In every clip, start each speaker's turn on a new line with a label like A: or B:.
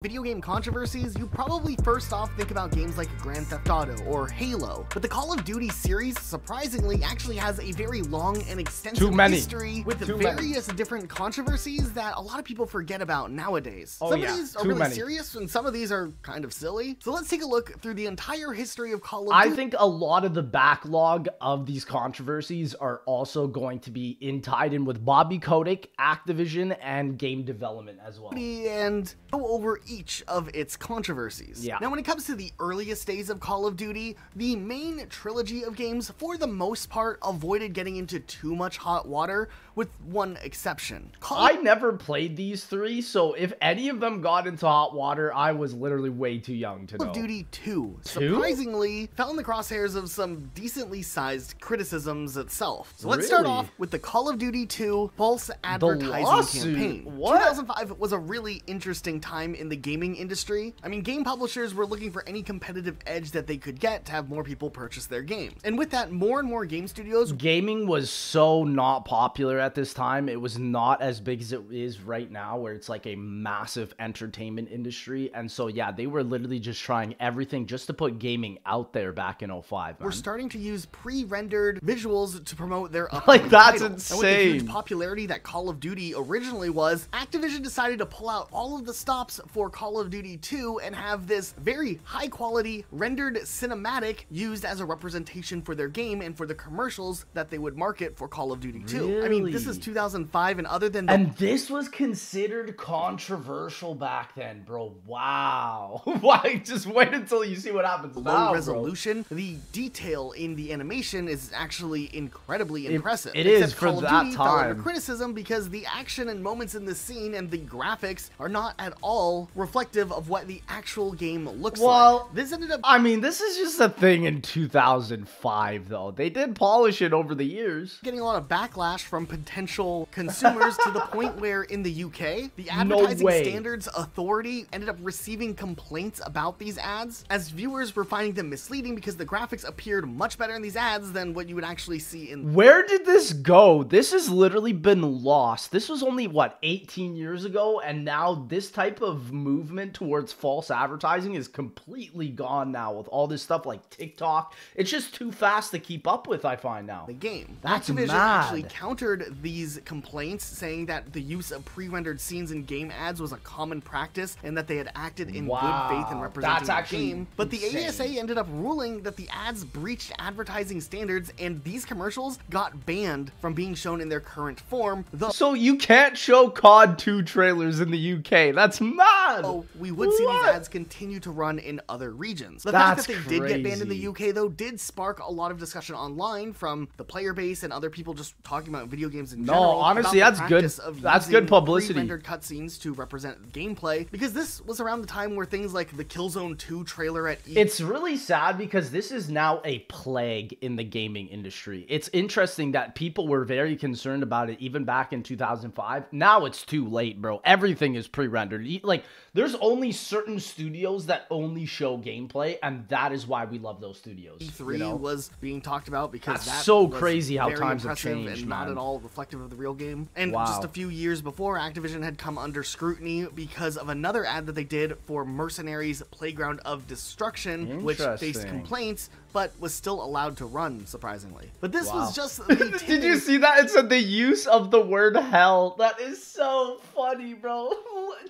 A: Video game controversies, you probably first off think about games like Grand Theft Auto or Halo, but the Call of Duty series, surprisingly, actually has a very long and extensive history with various different controversies that a lot of people forget about nowadays. Some of these are really serious and some of these are kind of silly. So let's take a look through the entire history of Call of Duty.
B: I think a lot of the backlog of these controversies are also going to be tied in with Bobby Kotick, Activision, and game development as well.
A: And go over each of its controversies. Now, when it comes to the earliest days of Call of Duty, the main trilogy of games, for the most part, avoided getting into too much hot water, with one exception.
B: I never played these three, so if any of them got into hot water, I was literally way too young to know.
A: Call of Duty 2, surprisingly, fell in the crosshairs of some decently sized criticisms itself. So let's start off with the Call of Duty 2 false advertising campaign. 2005 was a really interesting time in the gaming industry. I mean, game publishers were looking for any competitive edge that they could get to have more people purchase their games. And with that, more and more game studios...
B: Gaming was so not popular at this time. It was not as big as it is right now, where it's like a massive entertainment industry. And so, yeah, they were literally just trying everything just to put gaming out there back in 05.
A: We're starting to use pre-rendered visuals to promote their
B: like, that's
A: title.
B: insane.
A: And with the huge popularity that Call of Duty originally was, Activision decided to pull out all of the stops for Call of Duty 2 and have this very high quality rendered cinematic used as a representation for their game and for the commercials that they would market for Call of Duty 2. I mean, this is 2005, and other than
B: and this was considered controversial back then, bro. Wow. Why? Just wait until you see what happens now,
A: low resolution, bro. The detail in the animation is actually incredibly impressive.
B: It is for
A: Call of
B: that
A: Duty
B: time.
A: Fell under criticism because the action and moments in the scene and the graphics are not at all reflective of what the actual game looks like. This ended up...
B: I mean, this is just a thing in 2005, though. They did polish it over the years.
A: Getting a lot of backlash from potential consumers to the point where in the UK, the Advertising Standards Authority ended up receiving complaints about these ads, as viewers were finding them misleading because the graphics appeared much better in these ads than what you would actually see in...
B: Where did this go? This has literally been lost. This was only, what, 18 years ago? And now this type of movement towards false advertising is completely gone now with all this stuff like TikTok. It's just too fast to keep up with, I find now.
A: The game.
B: That's
A: Activision
B: mad.
A: actually countered these complaints, saying that the use of pre-rendered scenes in game ads was a common practice and that they had acted in good faith in representing the game. But the ASA ended up ruling that the ads breached advertising standards and these commercials got banned from being shown in their current form.
B: So you can't show COD 2 trailers in the UK. That's mad.
A: Oh, we would see these ads continue to run in other regions. The fact that they did get banned in the UK, though, did spark a lot of discussion online from the player base and other people just talking about video games in general.
B: No, honestly, that's good. That's good publicity.
A: Pre-rendered cutscenes to represent gameplay, because this was around the time where things like the Killzone 2 trailer at E3.
B: It's really sad because this is now a plague in the gaming industry. It's interesting that people were very concerned about it even back in 2005. Now it's too late, bro. Everything is pre-rendered. Like, there's only certain studios that only show gameplay, and that is why we love those studios.
A: E3 was being talked about because
B: that's so crazy how times have changed,
A: and
B: man.
A: Not at all reflective of the real game. And just a few years before, Activision had come under scrutiny because of another ad that they did for Mercenaries Playground of Destruction, which faced complaints, but was still allowed to run, surprisingly. But this was just the
B: Did you see that? It said the use of the word hell. That is so funny, bro.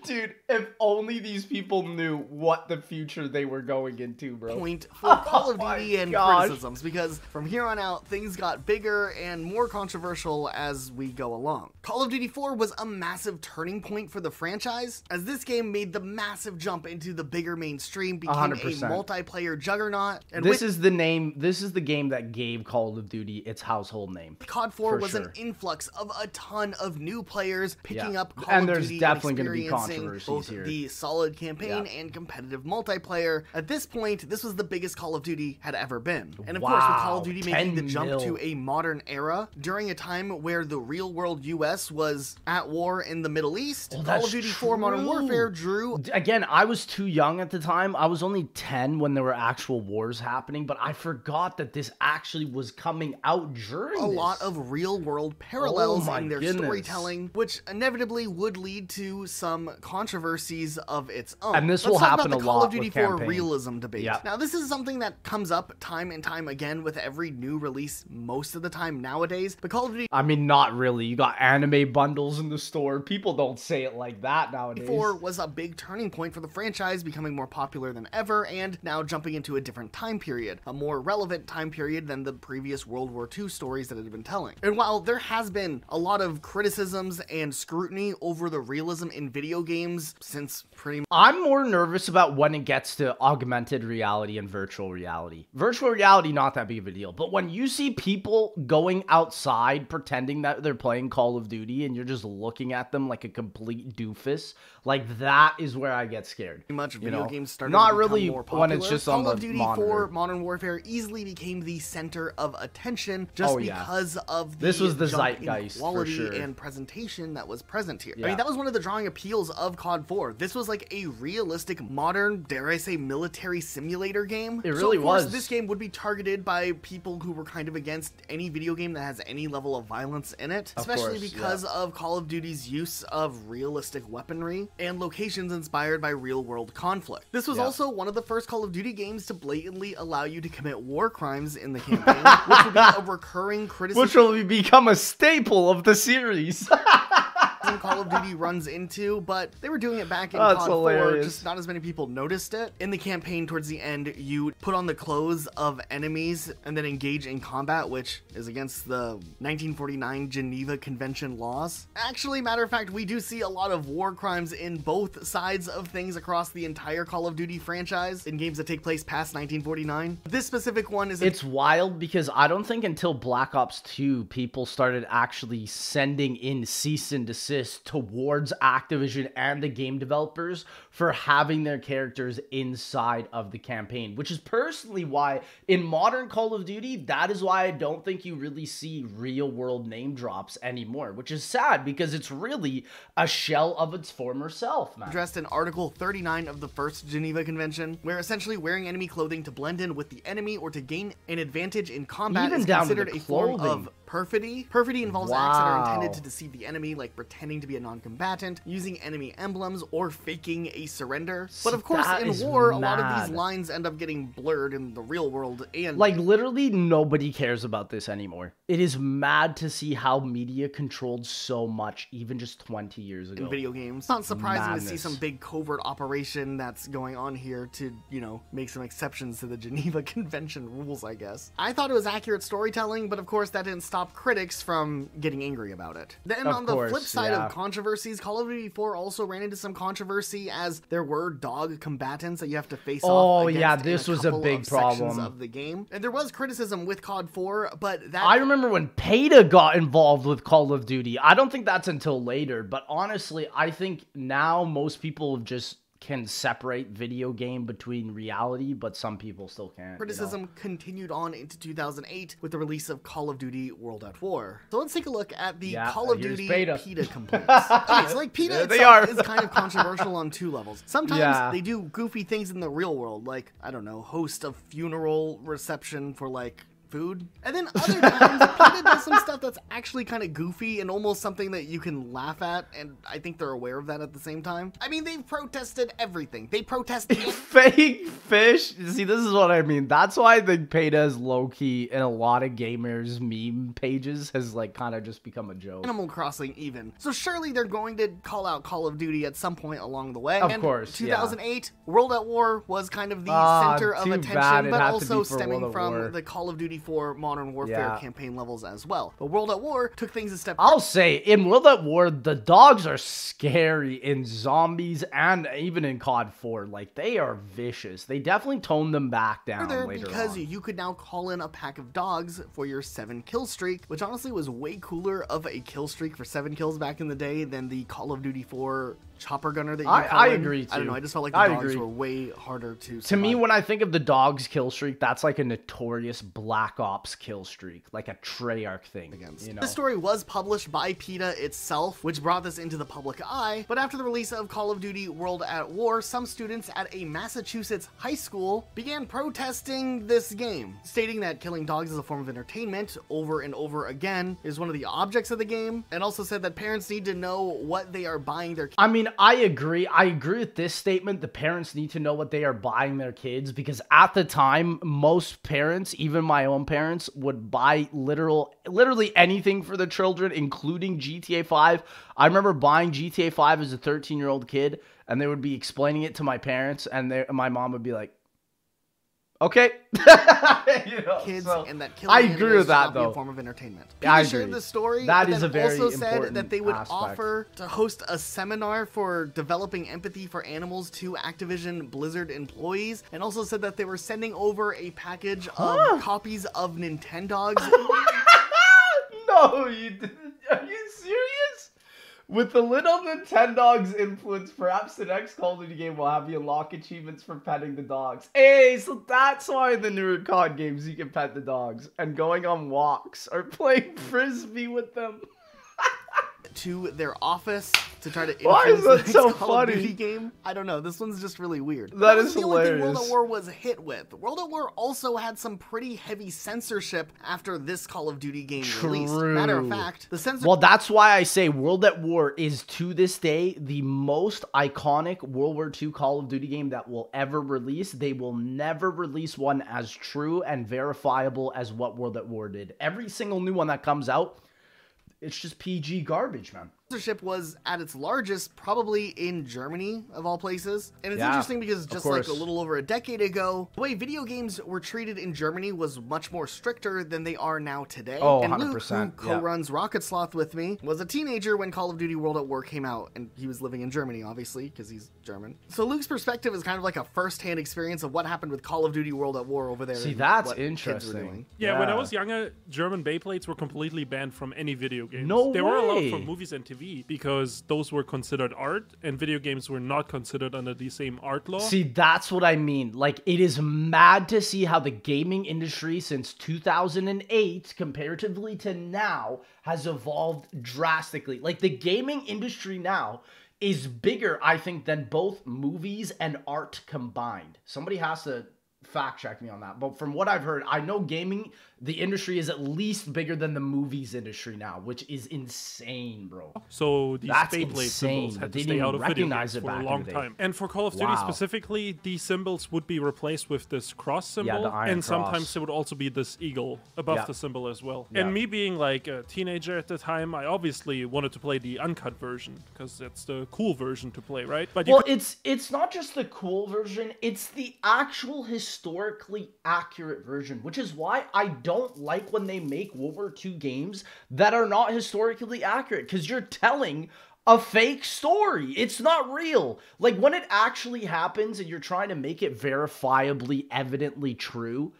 B: Dude, if only these people knew what the future they were going into, bro.
A: Point for Call of Duty and criticisms, because from here on out, things got bigger and more controversial as we go along. Call of Duty 4 was a massive turning point for the franchise, as this game made the massive jump into the bigger mainstream, became 100%. A multiplayer juggernaut. And
B: this is the game that gave Call of Duty its household name.
A: COD 4 was an influx of a ton of new players picking up Call of Duty,
B: and there's definitely going to be controversies
A: both
B: here.
A: The solid campaign and competitive multiplayer. At this point, this was the biggest Call of Duty had ever been. And of course, with Call of Duty making the jump to a modern era during a time where the real world US was at war in the Middle East, Call of Duty 4 Modern Warfare drew...
B: Again, I was too young at the time. I was only 10 when there were actual wars happening, but I forgot that this actually was coming out during
A: a lot of real-world parallels in their storytelling, which inevitably would lead to some controversies of its own.
B: And this will happen a lot with
A: Call of Duty 4
B: campaign.
A: realism debate. Yep. Now, this is something that comes up time and time again with every new release most of the time nowadays. But Call of Duty...
B: I mean, not really. You got anime bundles in the store. People don't say it like that nowadays.
A: 4 was a big turning point for the franchise, becoming more popular than ever, and now jumping into a different time period, a more relevant time period than the previous World War II stories that it had been telling. And while there has been a lot of criticisms and scrutiny over the realism in video games since pretty much...
B: I'm more nervous about when it gets to augmented reality and virtual reality. Virtual reality, not that big of a deal, but when you see people going outside pretending that they're playing Call of Duty and you're just looking at them like a complete doofus, like that is where I get scared.
A: Pretty much video games started
B: not
A: to become
B: really
A: more popular.
B: when it's just on the
A: Call of Duty
B: monitor.
A: 4 Modern Warfare easily became the center of attention just because of
B: this was the
A: jump
B: zeitgeist
A: in quality
B: for sure.
A: and presentation that was present here.
B: Yeah.
A: I mean, that was one of the drawing appeals of COD 4. This was like a realistic, modern, dare I say, military simulator game.
B: It really
A: of course,
B: was.
A: This game would be targeted by people who were kind of against any video game that has any level of violence in it, especially because of Call of Duty's use of realistic weaponry and locations inspired by real-world conflict. This was also one of the first Call of Duty games to blatantly allow you to commit war crimes in the campaign, which would be a recurring criticism.
B: Which will become a staple of the series.
A: Call of Duty runs into, but they were doing it back in COD 4, just not as many people noticed it. In the campaign, towards the end, you put on the clothes of enemies and then engage in combat, which is against the 1949 Geneva Convention laws. Actually, matter of fact, we do see a lot of war crimes in both sides of things across the entire Call of Duty franchise in games that take place past 1949. This specific one is...
B: It's wild because I don't think until Black Ops 2 people started actually sending in cease and desist towards Activision and the game developers for having their characters inside of the campaign, which is personally why in modern Call of Duty, that is why I don't think you really see real world name drops anymore, which is sad because it's really a shell of its former self, man.
A: Addressed in Article 39 of the First Geneva Convention, where essentially wearing enemy clothing to blend in with the enemy or to gain an advantage in combat is considered a form of perfidy. Perfidy involves acts that are intended to deceive the enemy, like pretending to be a non-combatant, using enemy emblems, or faking a surrender. But of course, in war, a lot of these lines end up getting blurred in the real world, and...
B: like, literally nobody cares about this anymore. It is mad to see how media controlled so much, even just 20 years ago.
A: In video games. It's not surprising to see some big covert operation that's going on here to, you know, make some exceptions to the Geneva Convention rules, I guess. I thought it was accurate storytelling, but of course that didn't stop critics from getting angry about it. Then on the flip side of controversies, Call of Duty 4 also ran into some controversy as there were dog combatants that you have to face off against.
B: Oh yeah, this was a big problem
A: of the game. And there was criticism with COD 4, but that...
B: I remember when PETA got involved with Call of Duty. I don't think that's until later, but honestly, I think now most people just can separate video game between reality, but some people still can't.
A: Criticism continued on into 2008 with the release of Call of Duty World at War. So let's take a look at the Call of Duty PETA complaints. Okay, so like PETA itself is kind of controversial on two levels. Sometimes they do goofy things in the real world, like, I don't know, host a funeral reception for like food. And then other times, PETA does some stuff that's actually kind of goofy and almost something that you can laugh at, and I think they're aware of that at the same time. I mean, they've protested everything. They protest
B: fake fish. See, this is what I mean. That's why I think PETA is low-key in a lot of gamers' meme pages has like kind of just become a joke.
A: Animal Crossing even. So surely they're going to call out Call of Duty at some point along the way.
B: Of course,
A: 2008, World at War was kind of the center of attention, but also stemming from the Call of Duty 4 Modern Warfare campaign levels as well. But World at War took things a step further.
B: I'll say, in World at War, the dogs are scary in zombies and even in COD 4. Like, they are vicious. They definitely toned them back down later
A: because
B: on.
A: you could now call in a pack of dogs for your 7 kill streak, which honestly was way cooler of a kill streak for 7 kills back in the day than the Call of Duty 4 chopper gunner that you
B: I agree, too.
A: I don't know, I just felt like the dogs were way harder to survive.
B: To me, when I think of the dogs kill streak, that's like a notorious Black Ops kill streak, like a Treyarch thing. You know?
A: This story was published by PETA itself, which brought this into the public eye, but after the release of Call of Duty World at War, some students at a Massachusetts high school began protesting this game, stating that killing dogs as a form of entertainment over and over again is one of the objects of the game, and also said that parents need to know what they are buying their kids.
B: I mean, I agree with this statement. The parents need to know what they are buying their kids, because at the time, most parents, even my own parents, would buy literally anything for their children, including GTA 5. I remember buying GTA 5 as a 13-year-old kid, and they would be explaining it to my parents, and my mom would be like, okay. You know,
A: kids,
B: so
A: and that killing
B: I agree with that, though.
A: A form of entertainment.
B: I
A: PETA shared
B: agree.
A: the story.
B: That is a very
A: also said
B: important
A: that they would
B: aspect.
A: offer to host a seminar for developing empathy for animals to Activision Blizzard employees, and also said that they were sending over a package of copies of Nintendogs.
B: No, you didn't. Are you serious? With the little Nintendogs influence, perhaps the next Call of Duty game will have you unlock achievements for petting the dogs. Hey, so that's why in the newer COD games you can pet the dogs, and going on walks or playing frisbee with them.
A: To their office to try to influence
B: Why is that so
A: Call of Duty
B: funny?
A: game. I don't know. This one's just really weird.
B: That is
A: the only thing
B: hilarious.
A: World at War was hit with. World at War also had some pretty heavy censorship after this Call of Duty game released. Matter of fact, the censorship.
B: Well, that's why I say World at War is to this day the most iconic World War II Call of Duty game that will ever release. They will never release one as true and verifiable as what World at War did. Every single new one that comes out, it's just PG garbage, man.
A: Censorship was at its largest probably in Germany, of all places. And it's interesting because just like a little over a decade ago, the way video games were treated in Germany was much more stricter than they are now today.
B: Oh,
A: and
B: 100%.
A: Luke, who co-runs Rocket Sloth with me, was a teenager when Call of Duty World at War came out, and he was living in Germany, obviously, because he's German. So Luke's perspective is kind of like a first-hand experience of what happened with Call of Duty World at War over there.
B: See, that's interesting.
C: Yeah, when I was younger, German Beyblades were completely banned from any video games.
B: No
C: They were allowed
B: way.
C: from movies and TV because those were considered art, and video games were not considered under the same art law.
B: See, that's what I mean. Like, it is mad to see how the gaming industry since 2008, comparatively to now, has evolved drastically. Like, the gaming industry now is bigger, I think, than both movies and art combined. Somebody has to fact check me on that, but from what I've heard, I know gaming, the industry is at least bigger than the movies industry now, which is insane, bro.
C: So these
B: That's
C: Beyblade
B: insane.
C: symbols had
B: They
C: to
B: didn't
C: stay out
B: even
C: of video
B: recognize
C: games
B: it
C: for a
B: back in
C: long
B: the day.
C: time. And for Call of Duty specifically, these symbols would be replaced with this cross symbol,
B: the iron
C: and
B: cross.
C: sometimes there would also be this eagle above the symbol as well. And me being like a teenager at the time, I obviously wanted to play the uncut version because that's the cool version to play, right? But
B: Well, it's not just the cool version, it's the actual historically accurate version, which is why I don't like when they make World War II games that are not historically accurate, because you're telling a fake story. It's not real. Like, when it actually happens and you're trying to make it verifiably, evidently true,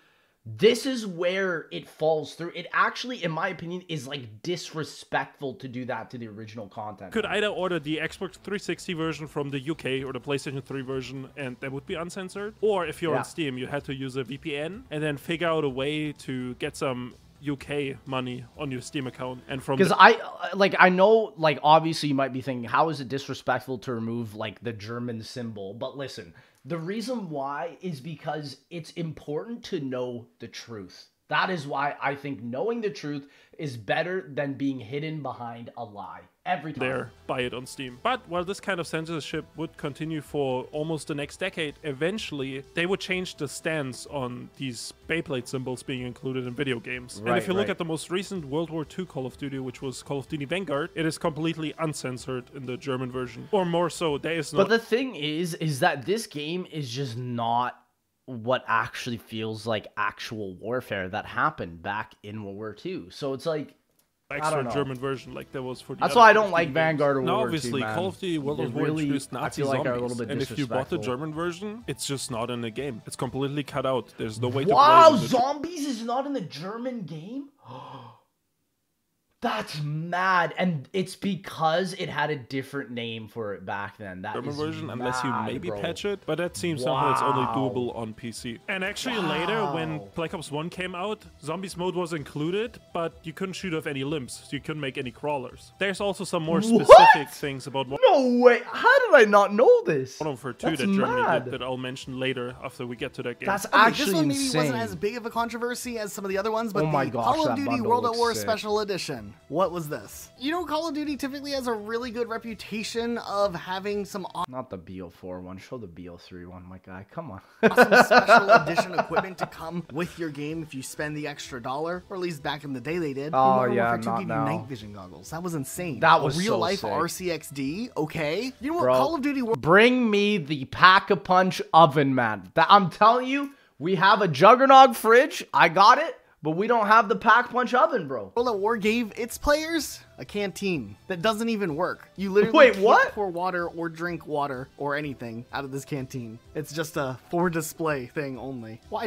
B: this is where it falls through. It actually, in my opinion, is like disrespectful to do that to the original content.
C: could either order the Xbox 360 version from the UK or the PlayStation 3 version, and that would be uncensored. Or if you're on Steam, you had to use a VPN and then figure out a way to get some UK money on your Steam account. And from
B: because I know, like, obviously you might be thinking, how is it disrespectful to remove like the German symbol? But listen, the reason why is because it's important to know the truth. That is why I think knowing the truth is better than being hidden behind a lie. Every time.
C: there, buy it on Steam. But while this kind of censorship would continue for almost the next decade, eventually they would change the stance on these Beyblade symbols being included in video games. And if you look at the most recent World War II Call of Duty, which was Call of Duty Vanguard, it is completely uncensored in the German version. Or more so, there is no...
B: But the thing is that this game is just not what actually feels like actual warfare that happened back in World War II. So it's like,
C: extra German version like there was for the
B: That's
C: other
B: why I
C: Call
B: don't
C: of
B: like
C: Duty
B: Vanguard or
C: games.
B: World
C: No,
B: War
C: obviously,
B: II, man.
C: Call of Duty World
B: They
C: War
B: really,
C: introduced
B: I
C: Nazi
B: feel like, are a
C: zombies,
B: little bit
C: and if you bought the
B: disrespectful.
C: German version, it's just not in the game. It's completely cut out. There's no way to
B: Wow,
C: play with it.
B: zombies is not in the German game? That's mad, and it's because it had a different name for it back then. That
C: German
B: is
C: version,
B: mad,
C: unless you maybe
B: bro.
C: patch it, but that seems somehow it's only doable on PC. And actually later, when Black Ops 1 came out, Zombies mode was included, but you couldn't shoot off any limbs, so you couldn't make any crawlers. There's also some more specific things about
B: No way! How did I not know this?
C: Modern Warfare 2 that Germany did that I'll mention later after we get to that game.
B: That's
A: Okay,
B: actually
A: this one maybe
B: insane.
A: wasn't as big of a controversy as some of the other ones, but
B: Oh my
A: the
B: gosh,
A: Call of
B: that
A: Duty
B: bundle
A: World at
B: looks
A: War
B: sick.
A: Special Edition. What was this? You know, Call of Duty typically has a really good reputation of having some
B: Not the BO4 one. Show the BO3 one, my guy. Come on.
A: awesome special edition equipment to come with your game if you spend the extra $1, or at least back in the day they did.
B: Oh,
A: Modern
B: yeah,
A: Warfare 2
B: not
A: gave you
B: now.
A: night vision goggles. That was insane.
B: That was
A: a real
B: so
A: life
B: sick.
A: RCXD. Okay, you know what?
B: Bro,
A: Call of Duty World
B: Bring me the Pack-a-Punch oven, man. I'm telling you, we have a Juggernaut fridge. I got it. But we don't have the Pack-Punch oven, bro.
A: at War gave its players a canteen that doesn't even work. You literally
B: Wait,
A: can't
B: what?
A: pour water or drink water or anything out of this canteen. It's just a for display thing only. Why?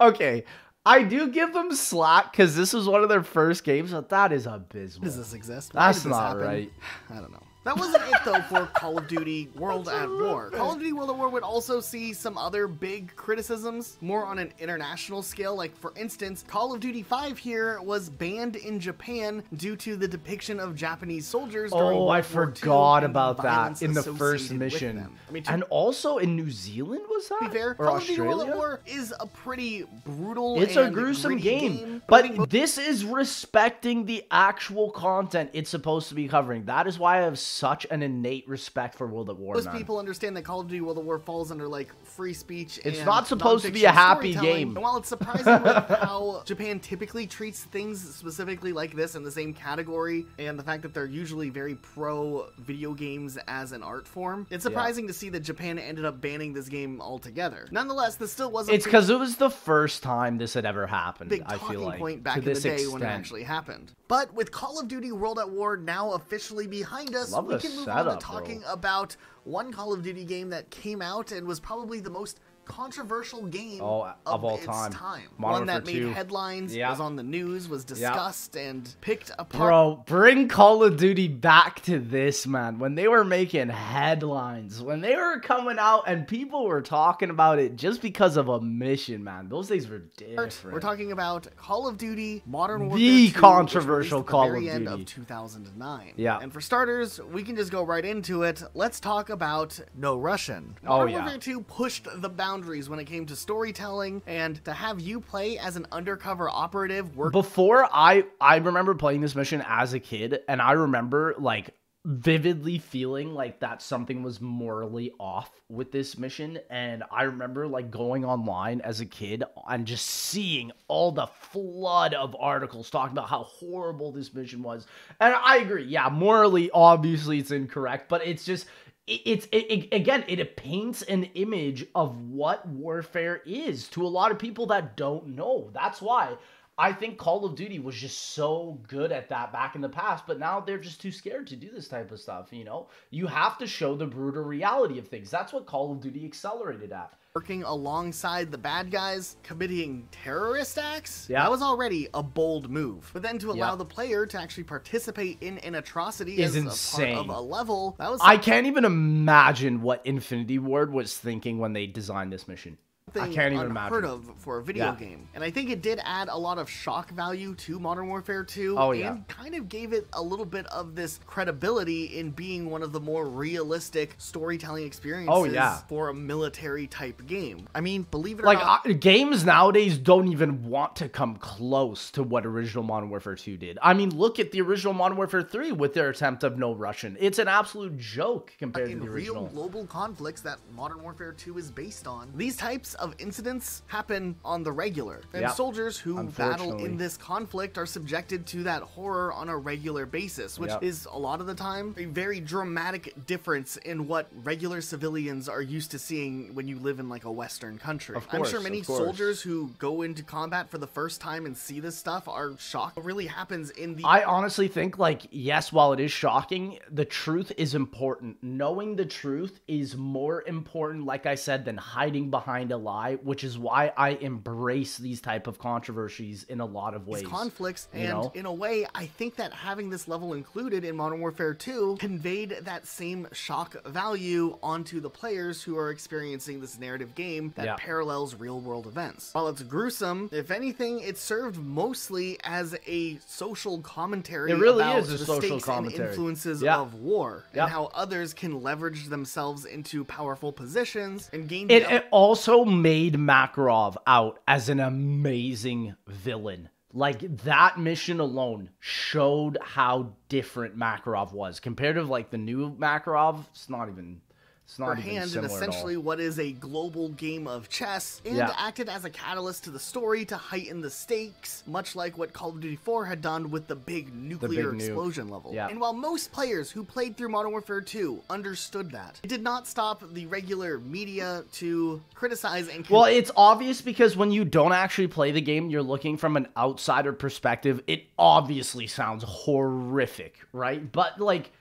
B: Okay, I do give them slack because this was one of their first games, but that is abysmal.
A: Does this exist? Why
B: That's
A: did this
B: not
A: happen?
B: right.
A: I don't know. That wasn't it though for Call of Duty World at War. Call of Duty World at War would also see some other big criticisms, more on an international scale. Like for instance, Call of Duty 5 here was banned in Japan due to the depiction of Japanese soldiers during
B: Oh,
A: World
B: I
A: War
B: forgot
A: II and
B: about
A: violence
B: that in the first
A: associated with
B: mission.
A: them. I mean,
B: And also in New Zealand, was that?
A: to be fair,
B: Or
A: Call of Duty World
B: Australia?
A: at War is a pretty brutal
B: It's a
A: and
B: gruesome
A: gritty
B: game,
A: putting
B: but this is respecting the actual content it's supposed to be covering. That is why I have such an innate respect for World at War,
A: most
B: man.
A: people understand that Call of Duty World at War falls under like free speech.
B: It's
A: and
B: not supposed to be a
A: nonfiction
B: happy
A: storytelling.
B: game.
A: And while it's surprising with how Japan typically treats things specifically like this in the same category, and the fact that they're usually very pro video games as an art form, it's surprising to see that Japan ended up banning this game altogether. Nonetheless, this still wasn't.
B: It's because it was the first time this had ever happened,
A: Big
B: I feel
A: talking
B: like,
A: point back
B: to
A: in the
B: this
A: day
B: extent.
A: when it actually happened. But with Call of Duty World at War now officially behind us,
B: Love
A: we
B: the
A: can move
B: setup,
A: on to talking about one Call of Duty game that came out and was probably the most controversial game
B: of all
A: its
B: time.
A: One that
B: Warfare
A: made
B: 2.
A: headlines,
B: Yep.
A: was on the news, was discussed and picked apart.
B: Bro, bring Call of Duty back to this, man. When they were making headlines, when they were coming out and people were talking about it just because of a mission, man. Those days were different.
A: We're talking about Call of Duty Modern Warfare
B: The
A: 2,
B: controversial
A: which was
B: Call
A: released
B: of
A: at the very
B: Duty.
A: end of 2009.
B: Yeah.
A: And for starters, we can just go right into it. Let's talk about No Russian.
B: Oh,
A: Modern
B: yeah.
A: Warfare 2 pushed the boundaries when it came to storytelling, and to have you play as an undercover operative work
B: Before, I remember playing this mission as a kid, and I remember, like, vividly feeling like that something was morally off with this mission. And I remember like going online as a kid and just seeing all the flood of articles talking about how horrible this mission was. And I agree, yeah, morally obviously it's incorrect, but it's just again, it paints an image of what warfare is to a lot of people that don't know. That's why I think Call of Duty was just so good at that back in the past, but now they're just too scared to do this type of stuff, you know? You have to show the brutal reality of things. That's what Call of Duty accelerated at.
A: working alongside the bad guys, committing terrorist acts.
B: Yeah.
A: That was already a bold move. But then to allow
B: Yeah.
A: the player to actually participate in an atrocity
B: Is
A: as
B: insane.
A: a part of a level, that was
B: I can't even imagine what Infinity Ward was thinking when they designed this mission. I
A: something
B: can't even
A: unheard
B: imagine.
A: of for a video
B: Yeah.
A: game. And I think it did add a lot of shock value to Modern Warfare 2
B: Oh,
A: and
B: yeah.
A: kind of gave it a little bit of this credibility in being one of the more realistic storytelling experiences
B: Oh, yeah.
A: for a military type game. I mean, believe it or
B: Like,
A: not,
B: games nowadays don't even want to come close to what original Modern Warfare 2 did. I mean, look at the original Modern Warfare 3 with their attempt of no Russian. It's an absolute joke compared to
A: in
B: the
A: real
B: original.
A: global conflicts that Modern Warfare 2 is based on, these types of incidents happen on the regular. And
B: Yep.
A: soldiers who battle
B: Unfortunately.
A: in this conflict are subjected to that horror on a regular basis, which
B: Yep.
A: is a lot of the time a very dramatic difference in what regular civilians are used to seeing when you live in like a Western country.
B: Of
A: I'm
B: course,
A: sure many
B: of course.
A: soldiers who go into combat for the first time and see this stuff are shocked. What really happens in the
B: I honestly think, like, yes, while it is shocking, the truth is important. Knowing the truth is more important, like I said, than hiding behind a lie, which is why I embrace these type of controversies in a lot of ways.
A: These conflicts, and in a way, I think that having this level included in Modern Warfare 2 conveyed that same shock value onto the players who are experiencing this narrative game that parallels real-world events. While it's gruesome, if anything, it served mostly as a social commentary about the stakes and influences of war, and how others can leverage themselves into powerful positions and gain...
B: It also made Makarov out as an amazing villain. Like, that mission alone showed how different Makarov was. Compared to, like, the new Makarov, it's not even...
A: hand in essentially what is a global game of chess, and acted as a catalyst to the story to heighten the stakes, much like what Call of Duty 4 had done with the big nuclear explosion level. And while most players who played through Modern Warfare 2 understood that, it did not stop the regular media to criticize and...
B: Well, it's obvious because when you don't actually play the game, you're looking from an outsider perspective, it obviously sounds horrific, right? But, like...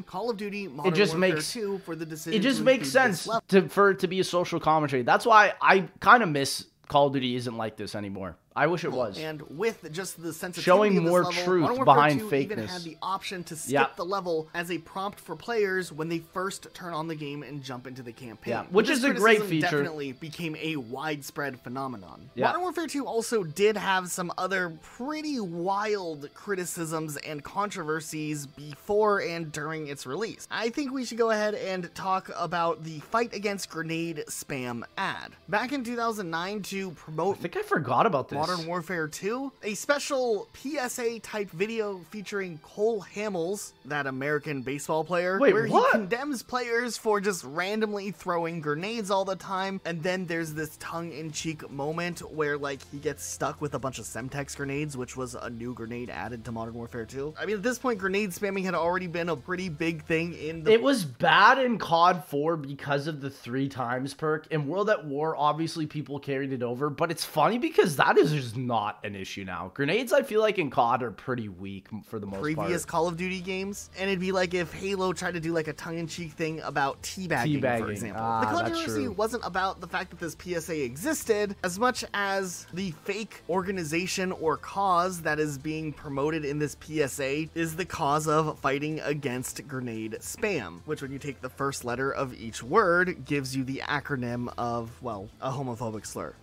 A: Call of Duty Modern Warfare 2 for the decision...
B: It just makes sense for it to be a social commentary. That's why I kind of miss Call of Duty isn't like this anymore. I wish it was.
A: And with just the sensitivity
B: showing
A: of this
B: more
A: level,
B: truth behind fakeness.
A: Even had the option to skip the level as a prompt for players when they first turn on the game and jump into the campaign.
B: Which is a great feature.
A: Definitely became a widespread phenomenon. Modern Warfare 2 also did have some other pretty wild criticisms and controversies before and during its release. I think we should go ahead and talk about the fight against grenade spam ad. Back in 2009, to promote...
B: I think I forgot about this.
A: Modern Warfare 2, a special PSA-type video featuring Cole Hamels, that American baseball player, where he condemns players for just randomly throwing grenades all the time, and then there's this tongue-in-cheek moment where, like, he gets stuck with a bunch of Semtex grenades, which was a new grenade added to Modern Warfare 2. I mean, at this point, grenade spamming had already been a pretty big thing in the...
B: It was bad in COD 4 because of the 3 times perk. In World at War, obviously, people carried it over, but it's funny because that is just not an issue now. Grenades, I feel like in COD are pretty weak for the most part.
A: Previous Call of Duty games, and it'd be like if Halo tried to do like a tongue-in-cheek thing about teabagging, for example. The controversy wasn't about the fact that this PSA existed as much as the fake organization or cause that is being promoted in this PSA is the cause of fighting against grenade spam, which when you take the first letter of each word gives you the acronym of, well, a homophobic slur.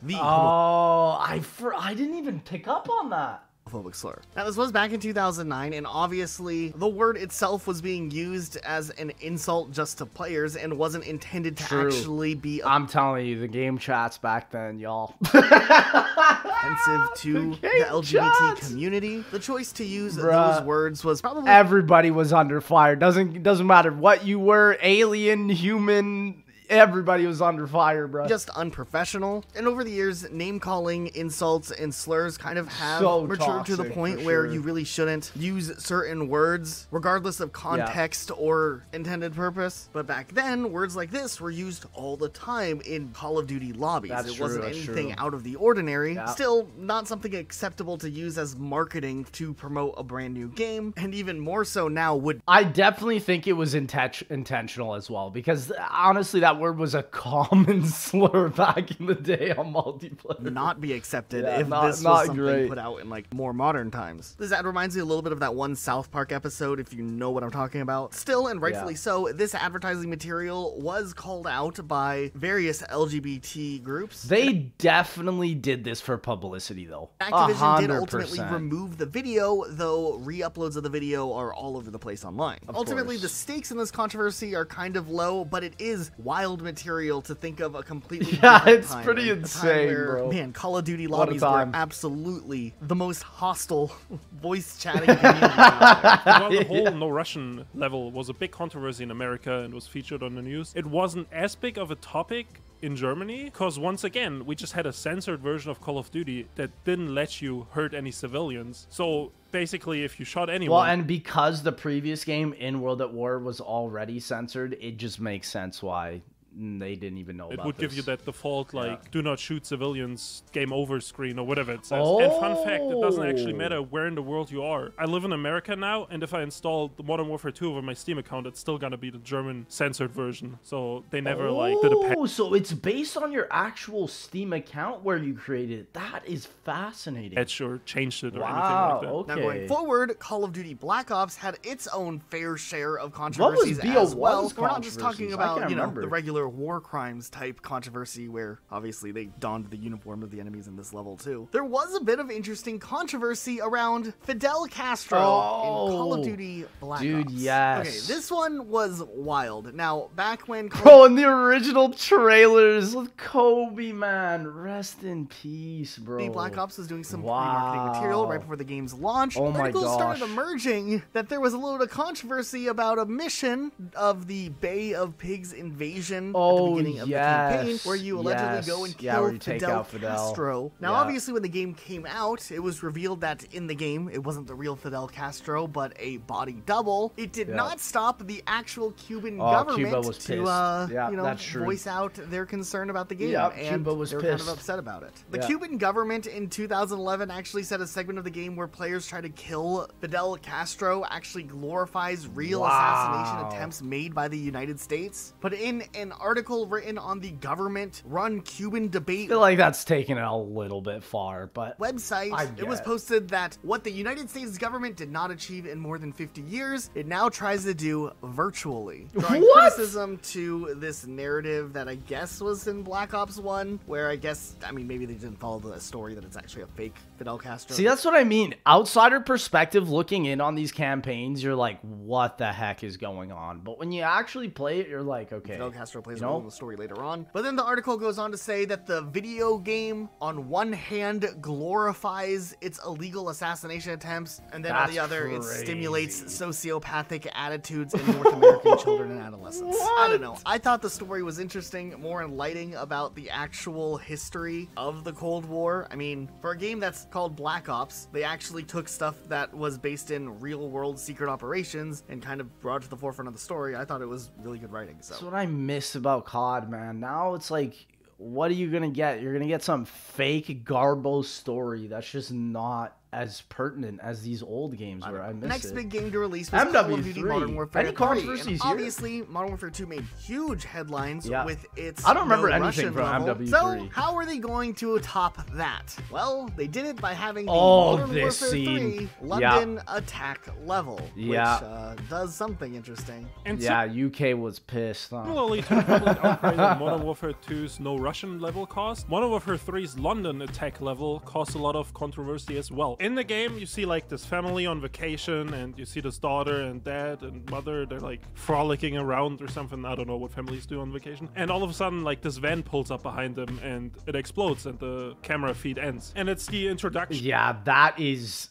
B: I didn't even pick up on that.
A: Homophobic slur. Now, this was back in 2009, and obviously the word itself was being used as an insult just to players and wasn't intended to actually be...
B: I'm telling you, the game chats back then, y'all.
A: Offensive to the LGBT community. The choice to use those words was probably...
B: Everybody was under fire. Doesn't matter what you were, alien, human... Everybody was under fire, bro.
A: Just unprofessional. And over the years, name-calling, insults, and slurs kind of have matured to the point where you really shouldn't use certain words, regardless of context or intended purpose. But back then, words like this were used all the time in Call of Duty lobbies. It wasn't anything out of the ordinary. Still, not something acceptable to use as marketing to promote a brand new game. And even more so now would...
B: I definitely think it was intentional as well, because honestly, that word was a common slur back in the day on multiplayer.
A: Not be accepted if this was something put out in like more modern times. This ad reminds me a little bit of that one South Park episode, if you know what I'm talking about. Still, and rightfully so, this advertising material was called out by various LGBT groups.
B: They definitely did this for publicity, though.
A: Activision did ultimately remove the video, though re-uploads of the video are all over the place online. Ultimately, the stakes in this controversy are kind of low, but it is wild material to think of a completely different time.
B: Pretty insane, bro.
A: Man, Call of Duty lobbies were absolutely the most hostile voice chatting community out there.
C: While the whole No Russian level was a big controversy in America and was featured on the news, it wasn't as big of a topic in Germany, because once again, we just had a censored version of Call of Duty that didn't let you hurt any civilians. So basically, if you shot anyone...
B: Well, and because the previous game in World at War was already censored, it just makes sense why they didn't even know
C: it
B: about
C: would give
B: this.
C: you that default, like, do not shoot civilians, game over screen, or whatever it says. And fun fact, it doesn't actually matter where in the world you are. I live in America now, and if I install the Modern Warfare 2 over my Steam account, it's still gonna be the German censored version. So they never, like, did a patch.
B: Oh, so it's based on your actual Steam account where you created it. That is fascinating.
C: Or changed it or anything
B: Wow,
C: like that.
B: okay.
A: Now going forward, Call of Duty Black Ops had its own fair share of controversies as well. We're not just talking about, you know, the regular war crimes type controversy where obviously they donned the uniform of the enemies in this level too. There was a bit of interesting controversy around Fidel Castro in Call of Duty Black Ops.
B: Dude, yes.
A: Okay, this one was wild. Now, back when
B: Bro, in the original trailers with Kobe, man, rest in peace, bro.
A: Black Ops was doing some pre-marketing material right before the game's launch.
B: Oh my
A: Articles
B: gosh.
A: started emerging that there was a little bit of controversy about a mission of the Bay of Pigs invasion at the beginning of the campaign, where you allegedly go and kill Fidel Castro. Now, obviously, when the game came out, it was revealed that in the game, it wasn't the real Fidel Castro, but a body double. It did not stop the actual Cuban government to, you know, voice out their concern about the game, and
B: Cuba was
A: they were kind of upset about it. The Cuban government in 2011 actually said a segment of the game where players try to kill Fidel Castro actually glorifies real assassination attempts made by the United States. But in an article written on the government-run Cuban debate,
B: I feel like that's taken it a little bit far, but
A: website, it was posted that what the United States government did not achieve in more than 50 years, it now tries to do virtually. Drawing criticism to this narrative that I guess was in Black Ops 1, where I guess, I mean, maybe they didn't follow the story that it's actually a fake Fidel Castro.
B: See, that's what I mean. Outsider perspective, looking in on these campaigns, you're like, what the heck is going on? But when you actually play it, you're like, okay.
A: Fidel Castro plays a role in the story later on. But then the article goes on to say that the video game, on one hand, glorifies its illegal assassination attempts, and then on the other, it stimulates sociopathic attitudes in North American children and adolescents. I don't know. I thought the story was interesting, more enlightening about the actual history of the Cold War. I mean, for a game that's called Black Ops, they actually took stuff that was based in real-world secret operations and kind of brought it to the forefront of the story. I thought it was really good writing. So
B: that's what I miss about COD, man. Now it's like, what are you gonna get? You're gonna get some fake garbo story that's just not as pertinent as these old games where I miss
A: Next big game to release was Call of Duty Modern Warfare 3.
B: Any controversies here?
A: Obviously, Modern Warfare 2 made huge headlines with its
B: I don't remember anything
A: Russian
B: from
A: level.
B: MW3.
A: So, how are they going to top that? Well, they did it by having the
B: Oh,
A: Modern
B: this
A: Warfare
B: scene.
A: 3 London attack level, which
B: Yeah.
A: Does something interesting.
C: And
B: Yeah, UK was pissed. Huh?
C: similarly to the public outcry that Modern Warfare 2's no Russian level caused, Modern Warfare 3's London attack level caused a lot of controversy as well. In the game, you see like this family on vacation, and you see this daughter and dad and mother, they're like frolicking around or something. I don't know what families do on vacation. And all of a sudden, like this van pulls up behind them and it explodes and the camera feed ends. And it's the introduction.
B: Yeah, that is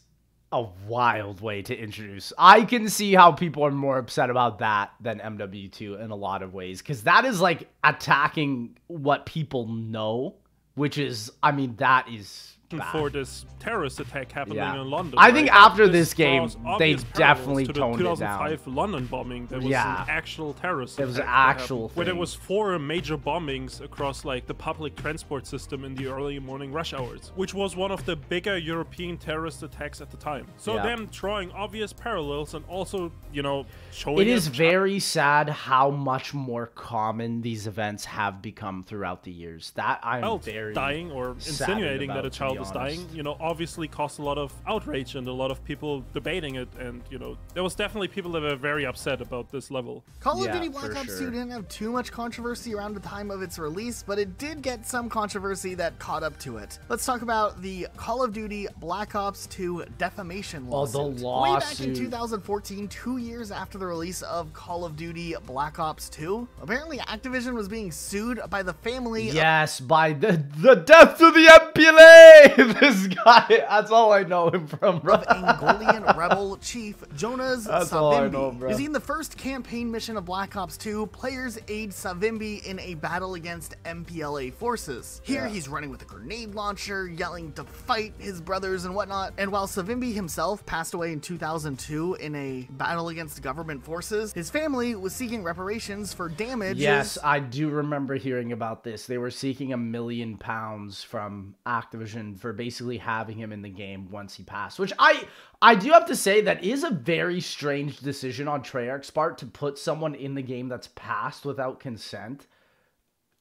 B: a wild way to introduce. I can see how people are more upset about that than MW2 in a lot of ways, because that is like attacking what people know, which is, I mean, that is
C: for this terrorist attack happening in London.
B: I think after this game,
C: draws
B: they
C: obvious
B: definitely
C: parallels to the
B: toned it down.
C: 2005 London bombing. There was an actual terrorist
B: There was an
C: attack that
B: actual
C: happened, where there
B: thing.
C: was 4 major bombings across like the public transport system in the early morning rush hours, which was one of the bigger European terrorist attacks at the time. So them drawing obvious parallels and also, you know, showing
B: it is very sad how much more common these events have become throughout the years. That I'm very
C: dying or insinuating that a child is dying, you know, obviously caused a lot of outrage and a lot of people debating it, and you know, there was definitely people that were very upset about this level.
A: Call of Duty Black Ops 2 didn't have too much controversy around the time of its release, but it did get some controversy that caught up to it. Let's talk about the Call of Duty Black Ops 2 defamation lawsuit.
B: Oh, the lawsuit.
A: Way back in 2014, 2 years after the release of Call of Duty Black Ops 2, apparently Activision was being sued by the family
B: by the death to the MPLA! This guy, that's all I know him from, bro.
A: Of Angolian rebel chief Jonas
B: That's all I know,
A: Savimbi.
B: bro.
A: Using the first campaign mission of Black Ops 2, players aid Savimbi in a battle against MPLA forces. Here, he's running with a grenade launcher, yelling to fight his brothers and whatnot. And while Savimbi himself passed away in 2002 in a battle against government forces, his family was seeking reparations for damages.
B: Yes, I do remember hearing about this. They were seeking £1 million from Activision for basically having him in the game once he passed, which I do have to say that is a very strange decision on Treyarch's part to put someone in the game that's passed without consent.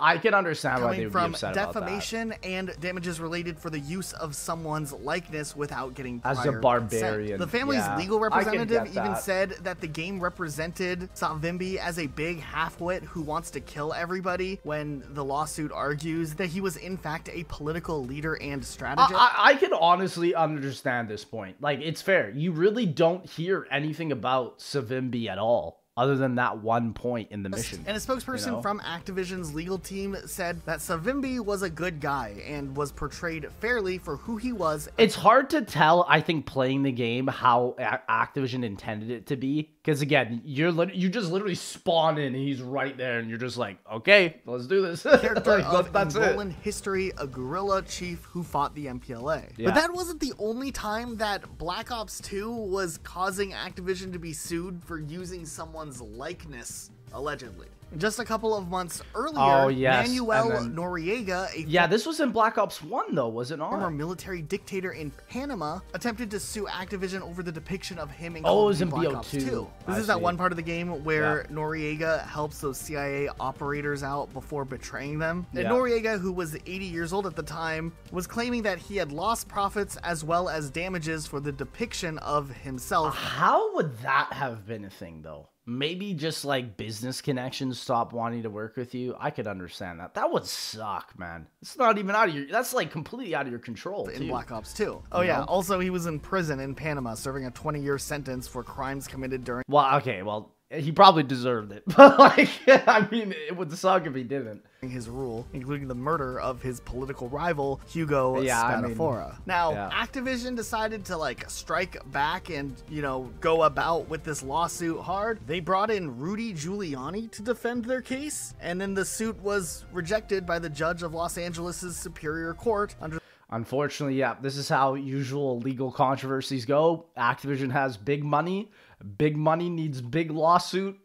B: I can understand why they would be upset about that.
A: Defamation and damages related for the use of someone's likeness without getting prior
B: As a barbarian.
A: consent. The family's
B: Yeah,
A: legal
B: I can
A: representative
B: get
A: even
B: that.
A: said that the game represented Savimbi as a big half-wit who wants to kill everybody, when the lawsuit argues that he was in fact a political leader and strategist.
B: I can honestly understand this point. Like, it's fair. You really don't hear anything about Savimbi at all, other than that one point in the mission.
A: And a spokesperson from Activision's legal team said that Savimbi was a good guy and was portrayed fairly for who he was.
B: It's hard to tell, I think, playing the game how Activision intended it to be. Because, again, you just literally spawn in and he's right there and you're just like, okay, let's do this.
A: Character
B: Like,
A: of
B: that's
A: Angolan history, a guerrilla chief who fought the MPLA.
B: Yeah.
A: But that wasn't the only time that Black Ops 2 was causing Activision to be sued for using someone's likeness, allegedly. Just a couple of months earlier, Manuel Noriega,
B: this was in Black Ops 1, though, was it not?
A: former military dictator in Panama, attempted to sue Activision over the depiction of him in Call of Duty Black Ops 2. This is that one part of the game where Noriega helps those CIA operators out before betraying them. And Noriega, who was 80 years old at the time, was claiming that he had lost profits as well as damages for the depiction of himself.
B: How would that have been a thing, though? Maybe just like business connections stop wanting to work with you. I could understand that. That would suck, man. It's not even out of your, that's like completely out of your control.
A: In Black Ops 2. Oh, yeah. Also, he was in prison in Panama, serving a 20-year sentence for crimes committed during.
B: Well, okay, well, he probably deserved it. But, like, I mean, it would suck if he didn't.
A: His rule, including the murder of his political rival, Hugo Spadafora. Activision decided to, like, strike back and, you know, go about with this lawsuit hard. They brought in Rudy Giuliani to defend their case, and then the suit was rejected by the judge of Los Angeles' Superior Court under.
B: Unfortunately, yeah, this is how usual legal controversies go. Activision has big money. Big money needs big lawsuit.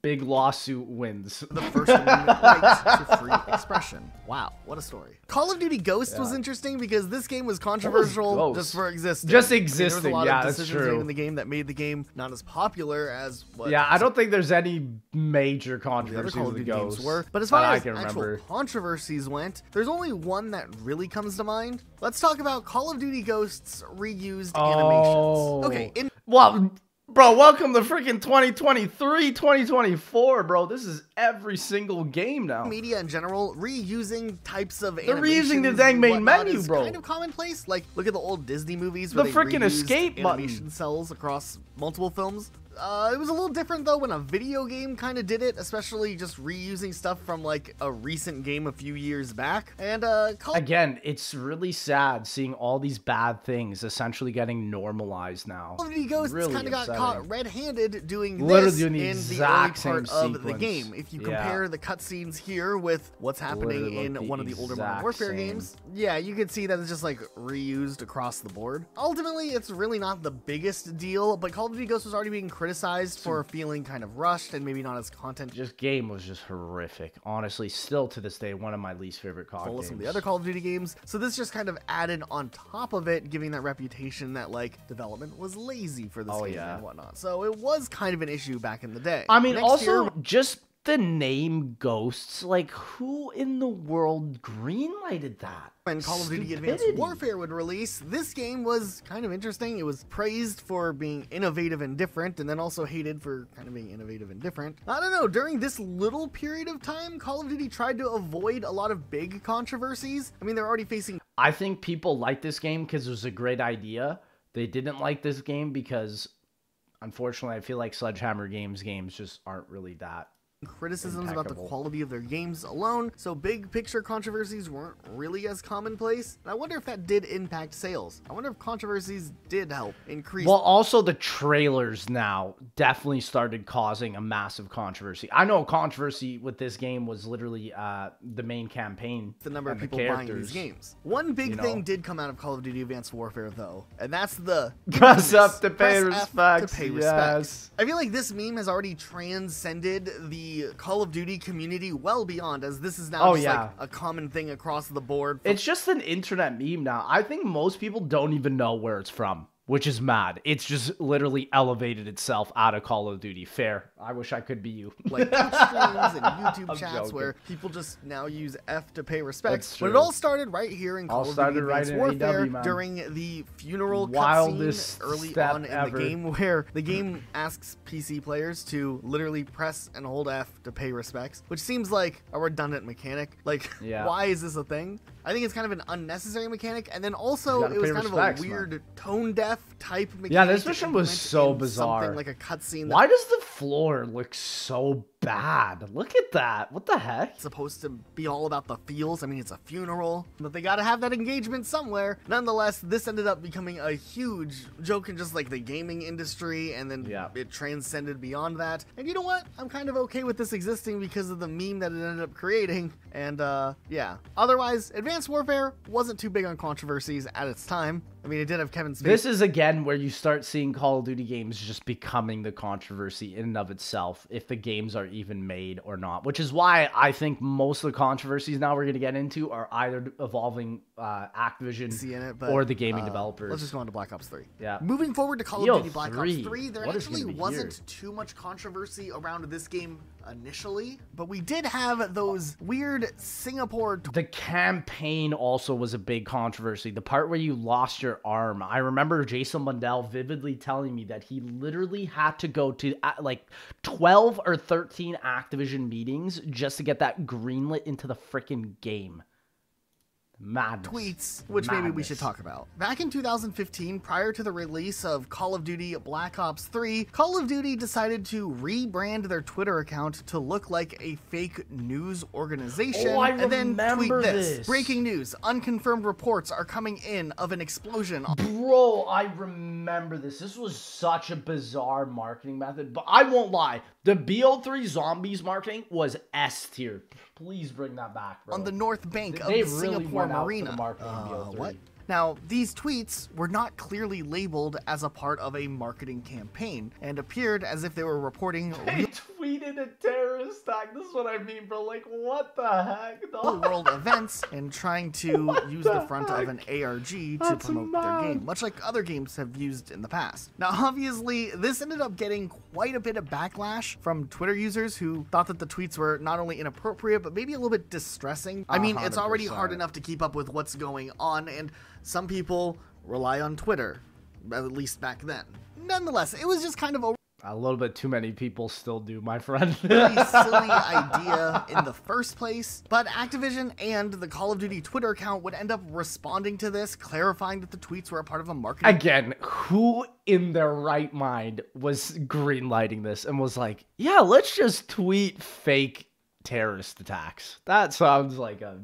B: Big lawsuit wins.
A: The First Amendment right to free expression. Wow, what a story. Call of Duty Ghosts was interesting because this game was controversial just for existing.
B: Just
A: There
B: existing,
A: was a lot of
B: that's
A: decisions
B: true.
A: made in the game that made the game not as popular as what
B: I don't think there's any major
A: the other
B: controversies
A: Call of
B: with
A: Duty
B: Ghosts
A: games were. But as far
B: that I
A: as
B: can
A: actual
B: remember.
A: controversies went, there's only one that really comes to mind. Let's talk about Call of Duty Ghosts reused animations. Okay,
B: well, bro, welcome to freaking 2023, 2024, bro. This is every single game now.
A: Media in general, reusing types of
B: They're
A: animations
B: reusing the dang main
A: and whatnot
B: menu,
A: is
B: bro.
A: kind of commonplace. Like, look at the old Disney movies where
B: The
A: they
B: freaking
A: reused
B: escape
A: animation
B: button.
A: cells across multiple films. It was a little different though when a video game kind of did it, especially just reusing stuff from like a recent game a few years back. And
B: again, it's really sad seeing all these bad things essentially getting normalized now.
A: Call of Duty Ghosts
B: Really
A: kind of got
B: upsetting.
A: caught red-handed doing
B: Literally
A: this
B: doing the
A: in the early
B: exact
A: part
B: same
A: of the
B: sequence.
A: game. If you compare the cutscenes here with what's happening
B: Literally
A: in
B: the
A: one of the older Modern
B: exact
A: Warfare
B: same.
A: games, yeah, you can see that it's just like reused across the board. Ultimately, it's really not the biggest deal, but Call of Duty Ghosts was already being criticized for feeling kind of rushed and maybe not as content.
B: Just game was just horrific. Honestly, still to this day, one of my least favorite COD games.
A: Some of the other Call of Duty games. So this just kind of added on top of it, giving that reputation that like development was lazy for this game and whatnot. So it was kind of an issue back in the day.
B: I mean, just the name Ghosts, like who in the world greenlighted that?
A: When Call of Duty Advanced Warfare would release, this game was kind of interesting. It was praised for being innovative and different, and then also hated for kind of being innovative and different. I don't know, during this little period of time, Call of Duty tried to avoid a lot of big controversies. I mean, they're already facing...
B: I think people like this game because it was a great idea. They didn't like this game because, unfortunately, I feel like Sledgehammer games just aren't really that
A: criticisms about the quality of their games alone, so big picture controversies weren't really as commonplace. And I wonder if that did impact sales. I wonder if controversies did help increase.
B: Well, also the trailers now definitely started causing a massive controversy. I know controversy with this game was literally the main campaign.
A: The number of people buying these games. One big thing did come out of Call of Duty Advanced Warfare though, and that's the
B: press up to pay respects.
A: Yes. I feel like this meme has already transcended the Call of Duty community well beyond, as this is now like a common thing across the board.
B: It's just an internet meme now. I think most people don't even know where it's from, which is mad. It's just literally elevated itself out of Call of Duty. Fair. I wish I could be you.
A: Like Twitch streams and YouTube chats where people just now use F to pay respect. But it all started right here in Call of Duty Advanced Warfare during the funeral cutscene early on in the game, where the game asks PC players to literally press and hold F to pay respects, which seems like a redundant mechanic. Like, why is this a thing? I think it's kind of an unnecessary mechanic, and then also it was kind of a weird tone deaf type mechanic.
B: Yeah, this mission was so bizarre.
A: Something like a cutscene.
B: Why does the floor look so bad? Look at that. What the heck?
A: It's supposed to be all about the feels. I mean, it's a funeral, but they got to have that engagement somewhere. Nonetheless, this ended up becoming a huge joke in just like the gaming industry, and then it transcended beyond that. And you know what? I'm kind of okay with this existing because of the meme that it ended up creating. And yeah, otherwise, Advanced Warfare wasn't too big on controversies at its time. I mean, it did have Kevin Spacey.
B: This is, again, where you start seeing Call of Duty games just becoming the controversy in and of itself, if the games are even made or not, which is why I think most of the controversies now we're going to get into are either involving Activision or the gaming developers.
A: Let's just go on to Black Ops 3.
B: Yeah.
A: Moving forward to Call of Duty Black Ops 3, there actually wasn't too much controversy around this game initially, but we did have those weird Singapore...
B: The campaign also was a big controversy. The part where you lost your arm. I remember Jason Mundell vividly telling me that he literally had to go to like 12 or 13 Activision meetings just to get that greenlit into the freaking game. Madness.
A: Tweets, which maybe we should talk about. Back in 2015, prior to the release of Call of Duty Black Ops 3, Call of Duty decided to rebrand their Twitter account to look like a fake news organization, and then tweet this. Breaking news, unconfirmed reports are coming in of an explosion.
B: Bro, I remember this. This was such a bizarre marketing method, but I won't lie. The BO3 Zombies marketing was S tier. Please bring that back, bro.
A: On the north bank of the Singapore Marina.
B: What?
A: Now, these tweets were not clearly labeled as a part of a marketing campaign and appeared as if they were reporting
B: They tweeted a terrorist attack. This is what I mean, bro. Like, what the heck?
A: Real-world events and trying to use the front of an ARG to promote their game, much like other games have used in the past. Now, obviously, this ended up getting quite a bit of backlash from Twitter users who thought that the tweets were not only inappropriate, but maybe a little bit distressing. I mean, it's already hard enough to keep up with what's going on, and some people rely on Twitter, at least back then. Nonetheless, it was just kind of
B: a little bit too many people still do, my friend.
A: Really silly idea in the first place, but Activision and the Call of Duty Twitter account would end up responding to this, clarifying that the tweets were a part of a marketing...
B: Again, who in their right mind was greenlighting this and was like, yeah, let's just tweet fake terrorist attacks? That sounds like a...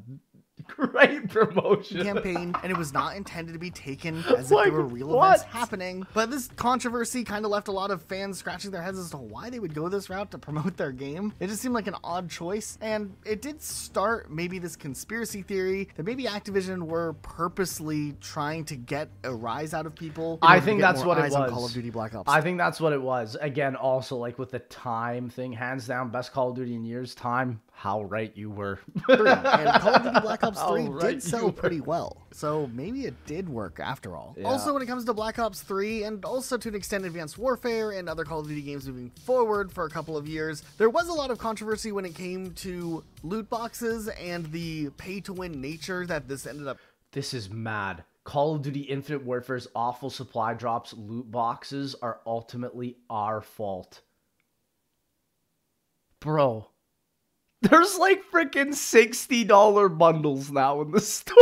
B: great promotion
A: campaign, and it was not intended to be taken as if there were real events happening. But this controversy kind of left a lot of fans scratching their heads as to why they would go this route to promote their game. It just seemed like an odd choice, and it did start maybe this conspiracy theory that maybe Activision were purposely trying to get a rise out of people.
B: I think that's what it was.
A: Call of Duty Black Ops.
B: I think that's what it was. Again, also like with the time thing, hands down, best Call of Duty in years. Time, how right you were.
A: And Call of Duty Black Ops 3 did sell pretty well, so maybe it did work after all. Yeah. Also, when it comes to Black Ops 3, and also to an extent Advanced Warfare and other Call of Duty games moving forward for a couple of years, there was a lot of controversy when it came to loot boxes and the pay-to-win nature that this ended up...
B: This is mad. Call of Duty Infinite Warfare's awful supply drops loot boxes are ultimately our fault. Bro. There's like freaking $60 bundles now in the store.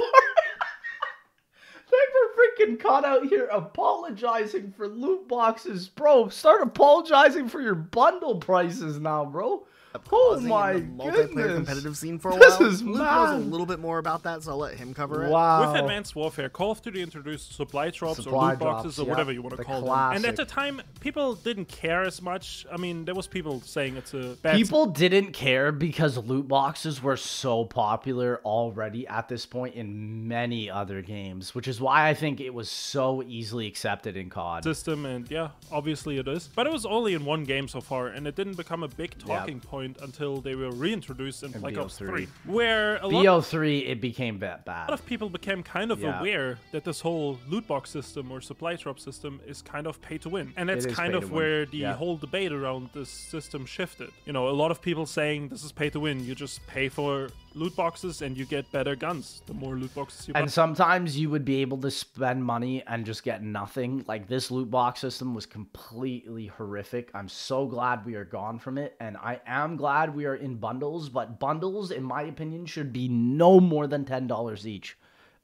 B: They're freaking caught out here apologizing for loot boxes. Bro, start apologizing for your bundle prices now, bro. Oh my
A: multiplayer
B: goodness.
A: competitive scene for a
B: This
A: while.
B: is
A: Luke knows
B: mad.
A: a little bit more about that, so I'll let him cover it.
B: Wow.
C: With Advanced Warfare, Call of Duty introduced supply drops
B: Supply
C: or loot boxes
B: drops,
C: or
B: yeah,
C: whatever you want to
B: the
C: call
B: classic.
C: them. And at the time, people didn't care as much. I mean, there was people saying it's a bad...
B: People didn't care because loot boxes were so popular already at this point in many other games, which is why I think it was so easily accepted in COD.
C: system, and yeah, obviously it is. But it was only in one game so far, and it didn't become a big talking point until they were reintroduced in Black Ops 3, where a lot
B: BO3, it became bad.
C: of people became kind of aware that this whole loot box system or supply drop system is kind of pay to win. And that's kind of where the whole debate around this system shifted. You know, a lot of people saying this is pay to win. You just pay for loot boxes and you get better guns the more loot boxes you buy.
B: And sometimes you would be able to spend money and just get nothing. Like, this loot box system was completely horrific. I'm so glad we are gone from it, and I am glad we are in bundles, but bundles, in my opinion, should be no more than $10 each.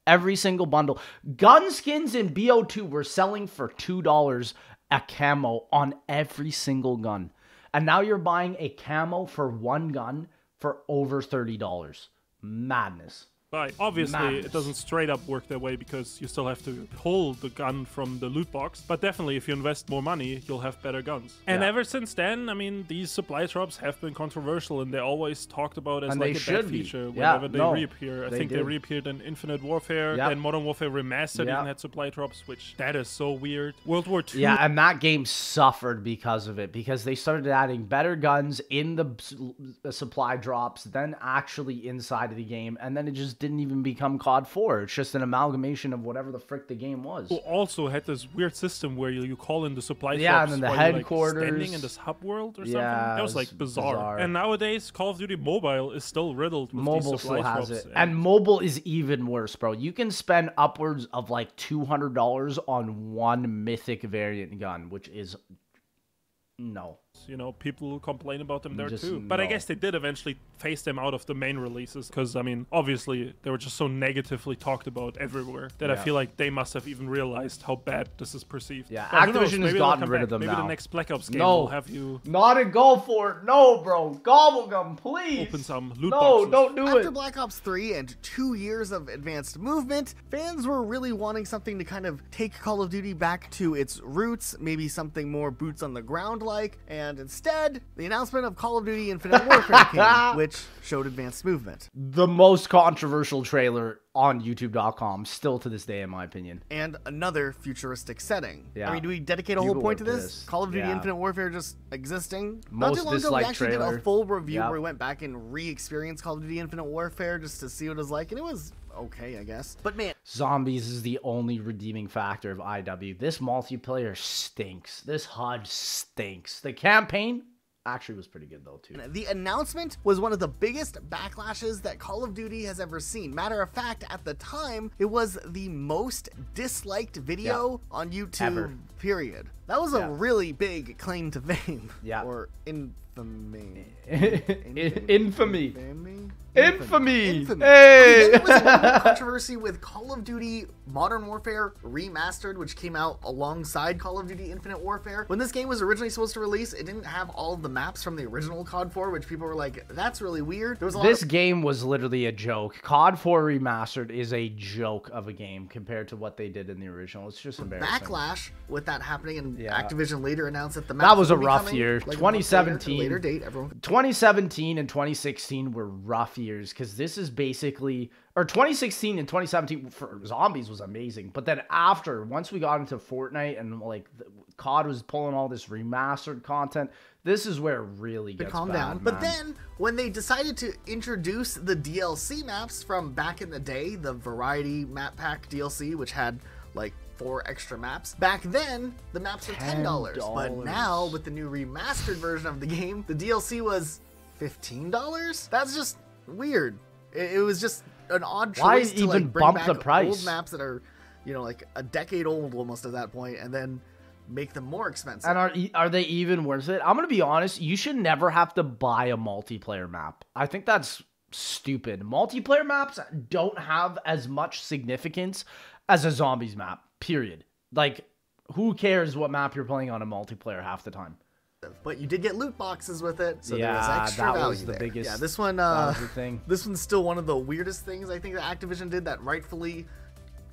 B: Every single bundle. Gun skins in BO2 were selling for $2 a camo on every single gun. And now you're buying a camo for one gun for over $30. Madness.
C: But obviously, it doesn't straight up work that way because you still have to pull the gun from the loot box. But definitely, if you invest more money, you'll have better guns. And ever since then, I mean, these supply drops have been controversial, and they're always talked about as like a bad feature whenever they reappear. I think they reappeared in Infinite Warfare, and Modern Warfare Remastered even had supply drops, which that is so weird. World War II.
B: Yeah, and that game suffered because of it, because they started adding better guns in the supply drops, then actually inside of the game, and then it just didn't even become COD 4. It's just an amalgamation of whatever the frick the game was.
C: Who also had this weird system where you call in the supply drops
B: and then the headquarters,
C: like standing in this hub world or something. That was like bizarre. And nowadays, Call of Duty Mobile is still riddled with these supply drops.
B: And mobile is even worse, bro. You can spend upwards of like $200 on one mythic variant gun, which is no.
C: You know, people complain about them there too. But I guess they did eventually phase them out of the main releases because, I mean, obviously they were just so negatively talked about everywhere that I feel like they must have even realized how bad this is perceived.
B: Yeah,
C: but
B: Activision has gotten rid of them
C: Maybe
B: now.
C: The next Black Ops game will have you...
B: Not a go for it. No, bro. Gobblegum, please.
C: Open some loot boxes.
B: No, don't do it.
A: After Black Ops 3 and 2 years of advanced movement, fans were really wanting something to kind of take Call of Duty back to its roots, maybe something more boots on the ground like, and instead, the announcement of Call of Duty Infinite Warfare came, which showed advanced movement.
B: The most controversial trailer on YouTube.com, still to this day, in my opinion.
A: And another futuristic setting.
B: Yeah.
A: I mean, do we dedicate a whole point to this? Call of Duty Infinite Warfare just existing? Not too long ago, we actually did a full review where we went back and re-experienced Call of Duty Infinite Warfare just to see what it was like, and it was okay, I guess. But man,
B: zombies is the only redeeming factor of IW. This multiplayer stinks. This HUD stinks. The campaign actually was pretty good though too.
A: The announcement was one of the biggest backlashes that Call of Duty has ever seen. Matter of fact, at the time, it was the most disliked video on YouTube ever. Period. That was a really big claim to fame.
B: Yeah.
A: Or infamy.
B: Infamy.
A: Infamy.
B: Hey!
A: There was a little bit of controversy with Call of Duty Modern Warfare Remastered, which came out alongside Call of Duty Infinite Warfare. When this game was originally supposed to release, it didn't have all of the maps from the original COD 4, which people were like, that's really weird. There was a lot
B: This game was literally a joke. COD 4 Remastered is a joke of a game compared to what they did in the original. It's just embarrassing.
A: Backlash with that happening, and Activision later announced that the
B: maps
A: that
B: was a rough year. Like 2017.
A: Later date, everyone.
B: 2017 and 2016 were rough years because this is basically, or 2016 and 2017 for zombies was amazing, but then after, once we got into Fortnite and like COD was pulling all this remastered content, this is where it really gets
A: calm down. But then when they decided to introduce the DLC maps from back in the day, the Variety Map Pack DLC, which had like 4 extra maps. Back then, the maps were $10. But now, with the new remastered version of the game, the DLC was $15? That's just weird. It was just an odd choice to like bring back old maps that are, you know, like a decade old almost at that point, and then make them more expensive.
B: And are they even worth it? I'm gonna be honest, you should never have to buy a multiplayer map. I think that's stupid. Multiplayer maps don't have as much significance as a zombies map, period. Like, who cares what map you're playing on a multiplayer half the time?
A: But you did get loot boxes with it, so there was
B: Yeah,
A: extra
B: that
A: value
B: was the
A: there.
B: biggest.
A: Yeah, this one,
B: that was the thing.
A: this one's still one of the weirdest things I think that Activision did that rightfully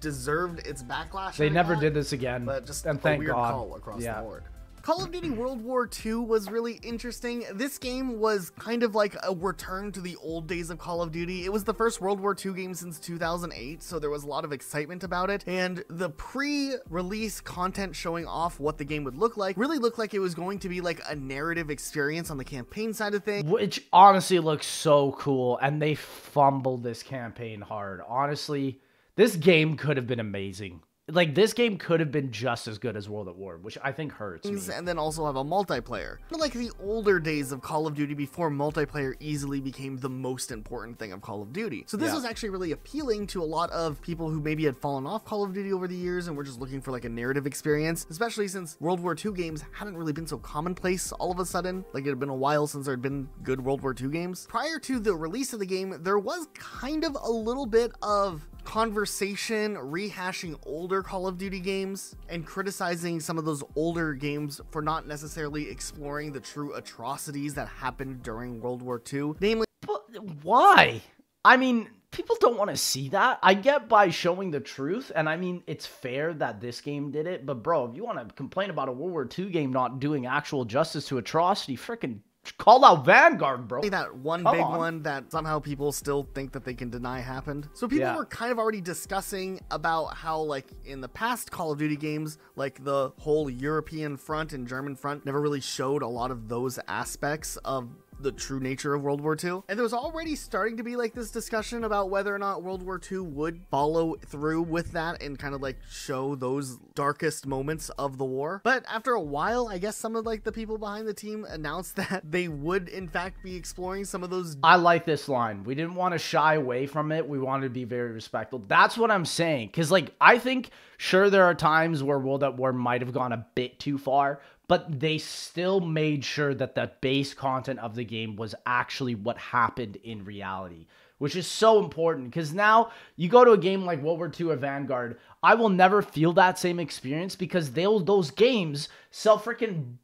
A: deserved its backlash.
B: They never did this again,
A: but just
B: and
A: a
B: thank
A: weird
B: God.
A: call across
B: Yeah.
A: the board. Call of Duty World War II was really interesting. This game was kind of like a return to the old days of Call of Duty. It was the first World War II game since 2008, so there was a lot of excitement about it. And the pre-release content showing off what the game would look like really looked like it was going to be like a narrative experience on the campaign side of things.
B: Which honestly looks so cool, and they fumbled this campaign hard. Honestly, this game could have been amazing. Like, this game could have been just as good as World at War, which I think hurts me.
A: And then also have a multiplayer. Like the older days of Call of Duty before multiplayer easily became the most important thing of Call of Duty. So this was actually really appealing to a lot of people who maybe had fallen off Call of Duty over the years and were just looking for like a narrative experience, especially since World War II games hadn't really been so commonplace all of a sudden. Like, it had been a while since there had been good World War II games. Prior to the release of the game, there was kind of a little bit of conversation rehashing older Call of Duty games and criticizing some of those older games for not necessarily exploring the true atrocities that happened during World War II. Namely,
B: but why? I mean, people don't want to see that. I get by showing the truth, and I mean, it's fair that this game did it, but bro, if you want to complain about a World War II game not doing actual justice to atrocity, freaking call out Vanguard, bro.
A: That one big one that somehow people still think that they can deny happened. So people were kind of already discussing about how, like, in the past Call of Duty games, like the whole European front and German front never really showed a lot of those aspects of the true nature of World War II. And there was already starting to be like this discussion about whether or not World War II would follow through with that and kind of like show those darkest moments of the war. But after a while, I guess some of like the people behind the team announced that they would in fact be exploring some of those.
B: I like this line. We didn't want to shy away from it. We wanted to be very respectful. That's what I'm saying. Because like, I think sure there are times where World at War might have gone a bit too far, but they still made sure that the base content of the game was actually what happened in reality, which is so important, because now you go to a game like World War II or Vanguard, I will never feel that same experience because those games sell freaking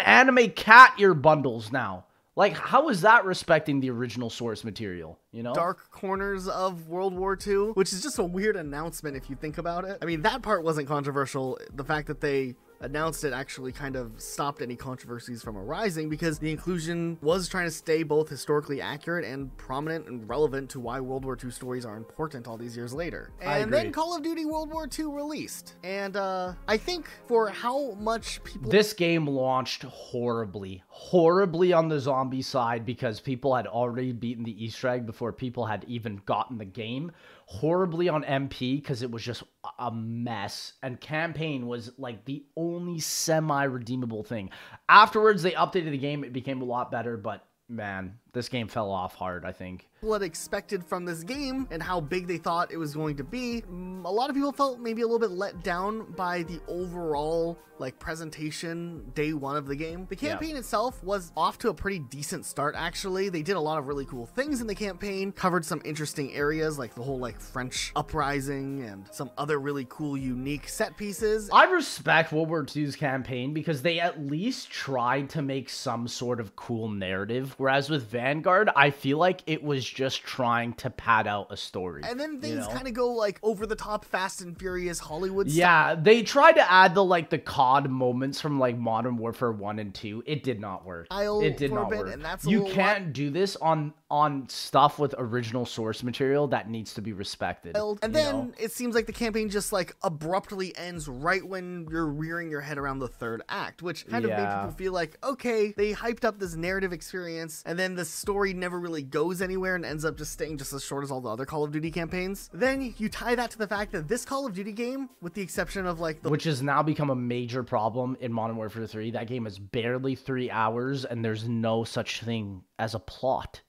B: anime cat ear bundles now. Like, how is that respecting the original source material, you know?
A: Dark corners of World War II, which is just a weird announcement if you think about it. I mean, that part wasn't controversial. The fact that they announced it actually kind of stopped any controversies from arising because the inclusion was trying to stay both historically accurate and prominent and relevant to why World War II stories are important all these years later. And then Call of Duty World War II released. And I think for how much people...
B: This game launched horribly on the zombie side because people had already beaten the Easter egg before people had even gotten the game. Horribly on MP because it was just a mess, and campaign was like the only semi-redeemable thing. Afterwards, they updated the game. It became a lot better, but man, this game fell off hard, I think.
A: Had expected from this game and how big they thought it was going to be. A lot of people felt maybe a little bit let down by the overall like presentation day one of the game. The campaign itself was off to a pretty decent start, actually. They did a lot of really cool things in the campaign, covered some interesting areas like the whole like French uprising and some other really cool unique set pieces.
B: I respect World War II's campaign because they at least tried to make some sort of cool narrative, whereas with Vanguard, I feel like it was just trying to pad out a story.
A: And then things kind of go like over the top, Fast and Furious Hollywood stuff.
B: Yeah, they tried to add the like the COD moments from like Modern Warfare 1 and 2. It did not work. It did not work.
A: And that's
B: you can't do this on stuff with original source material that needs to be respected.
A: And then it seems like the campaign just like abruptly ends right when you're rearing your head around the third act, which kind of made people feel like, okay, they hyped up this narrative experience and then the story never really goes anywhere and ends up just staying just as short as all the other Call of Duty campaigns. Then you tie that to the fact that this Call of Duty game, with the exception of like
B: which has now become a major problem in Modern Warfare 3, that game is barely 3 hours and there's no such thing as a plot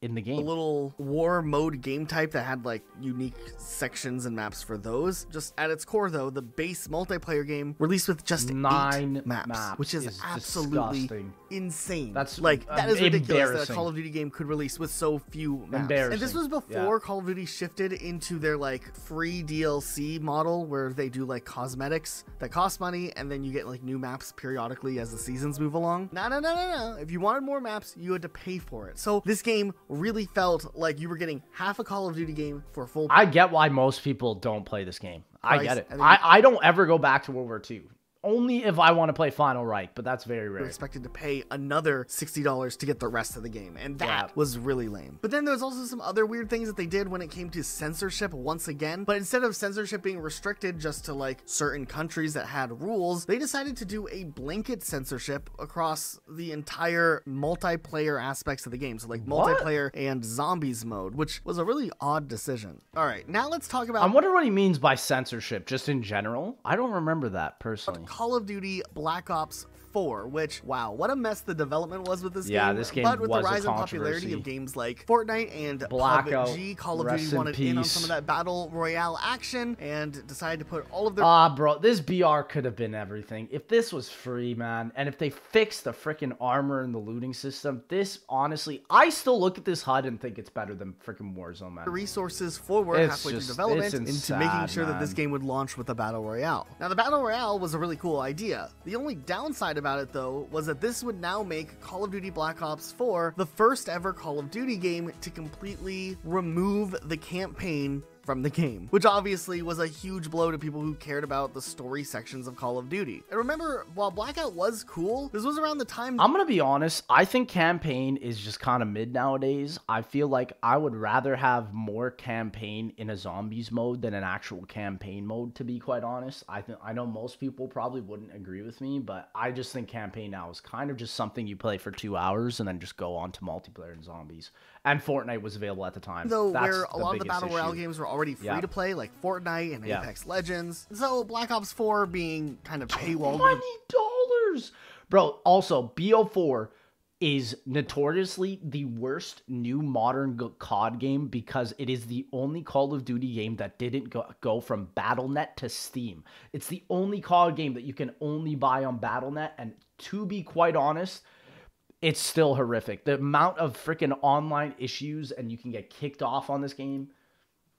B: in the game.
A: A little war mode game type that had like unique sections and maps for those. Just at its core though, the base multiplayer game released with just 9 maps, which is absolutely insane.
B: That's
A: that is ridiculous that a Call
B: embarrassing.
A: of Duty game could release with so few maps.
B: Embarrassing.
A: And this was before Call of Duty shifted into their like free DLC model where they do like cosmetics that cost money and then you get like new maps periodically as the seasons move along. No. If you wanted more maps, you had to pay for it. So this game really felt like you were getting half a Call of Duty game for full price.
B: I get why most people don't play this game. I get it. I don't ever go back to World War II. Only if I want to play Final Reich, but that's very rare.
A: You're expected to pay another $60 to get the rest of the game, and that was really lame. But then there's also some other weird things that they did when it came to censorship once again. But instead of censorship being restricted just to like certain countries that had rules, they decided to do a blanket censorship across the entire multiplayer aspects of the game. So like multiplayer and zombies mode, which was a really odd decision. All right, now let's talk about...
B: I wonder what he means by censorship, just in general. I don't remember that personally.
A: Call of Duty Black Ops 4, which, wow, what a mess the development was with this game.
B: Yeah, this game
A: But with the
B: was a
A: rise in popularity
B: controversy.
A: of games like Fortnite and PUBG, Call of Duty wanted in on some of that battle royale action and decided to put all of their...
B: Bro, this BR could have been everything. If this was free, man, and if they fixed the freaking armor and the looting system, this, honestly, I still look at this HUD and think it's better than freaking Warzone, man.
A: resources forward halfway through development into making sure that this game would launch with a battle royale. Now, the battle royale was a really cool idea. The only downside about it, though, was that this would now make Call of Duty Black Ops 4 the first ever Call of Duty game to completely remove the campaign from the game, which obviously was a huge blow to people who cared about the story sections of Call of Duty. And remember, while Blackout was cool, this was around the time...
B: I'm gonna be honest, I think campaign is just kind of mid nowadays. I feel like I would rather have more campaign in a zombies mode than an actual campaign mode, to be quite honest. I know most people probably wouldn't agree with me, but I just think campaign now is kind of just something you play for 2 hours and then just go on to multiplayer and zombies. And Fortnite was available at the time.
A: Though where a lot of the Battle Royale games were already free to play, like Fortnite and Apex Legends. So Black Ops 4 being kind of paywalled.
B: $20! Bro, also, BO4 is notoriously the worst new modern COD game because it is the only Call of Duty game that didn't go from Battle.net to Steam. It's the only COD game that you can only buy on Battle.net, and to be quite honest, it's still horrific. The amount of freaking online issues and you can get kicked off on this game.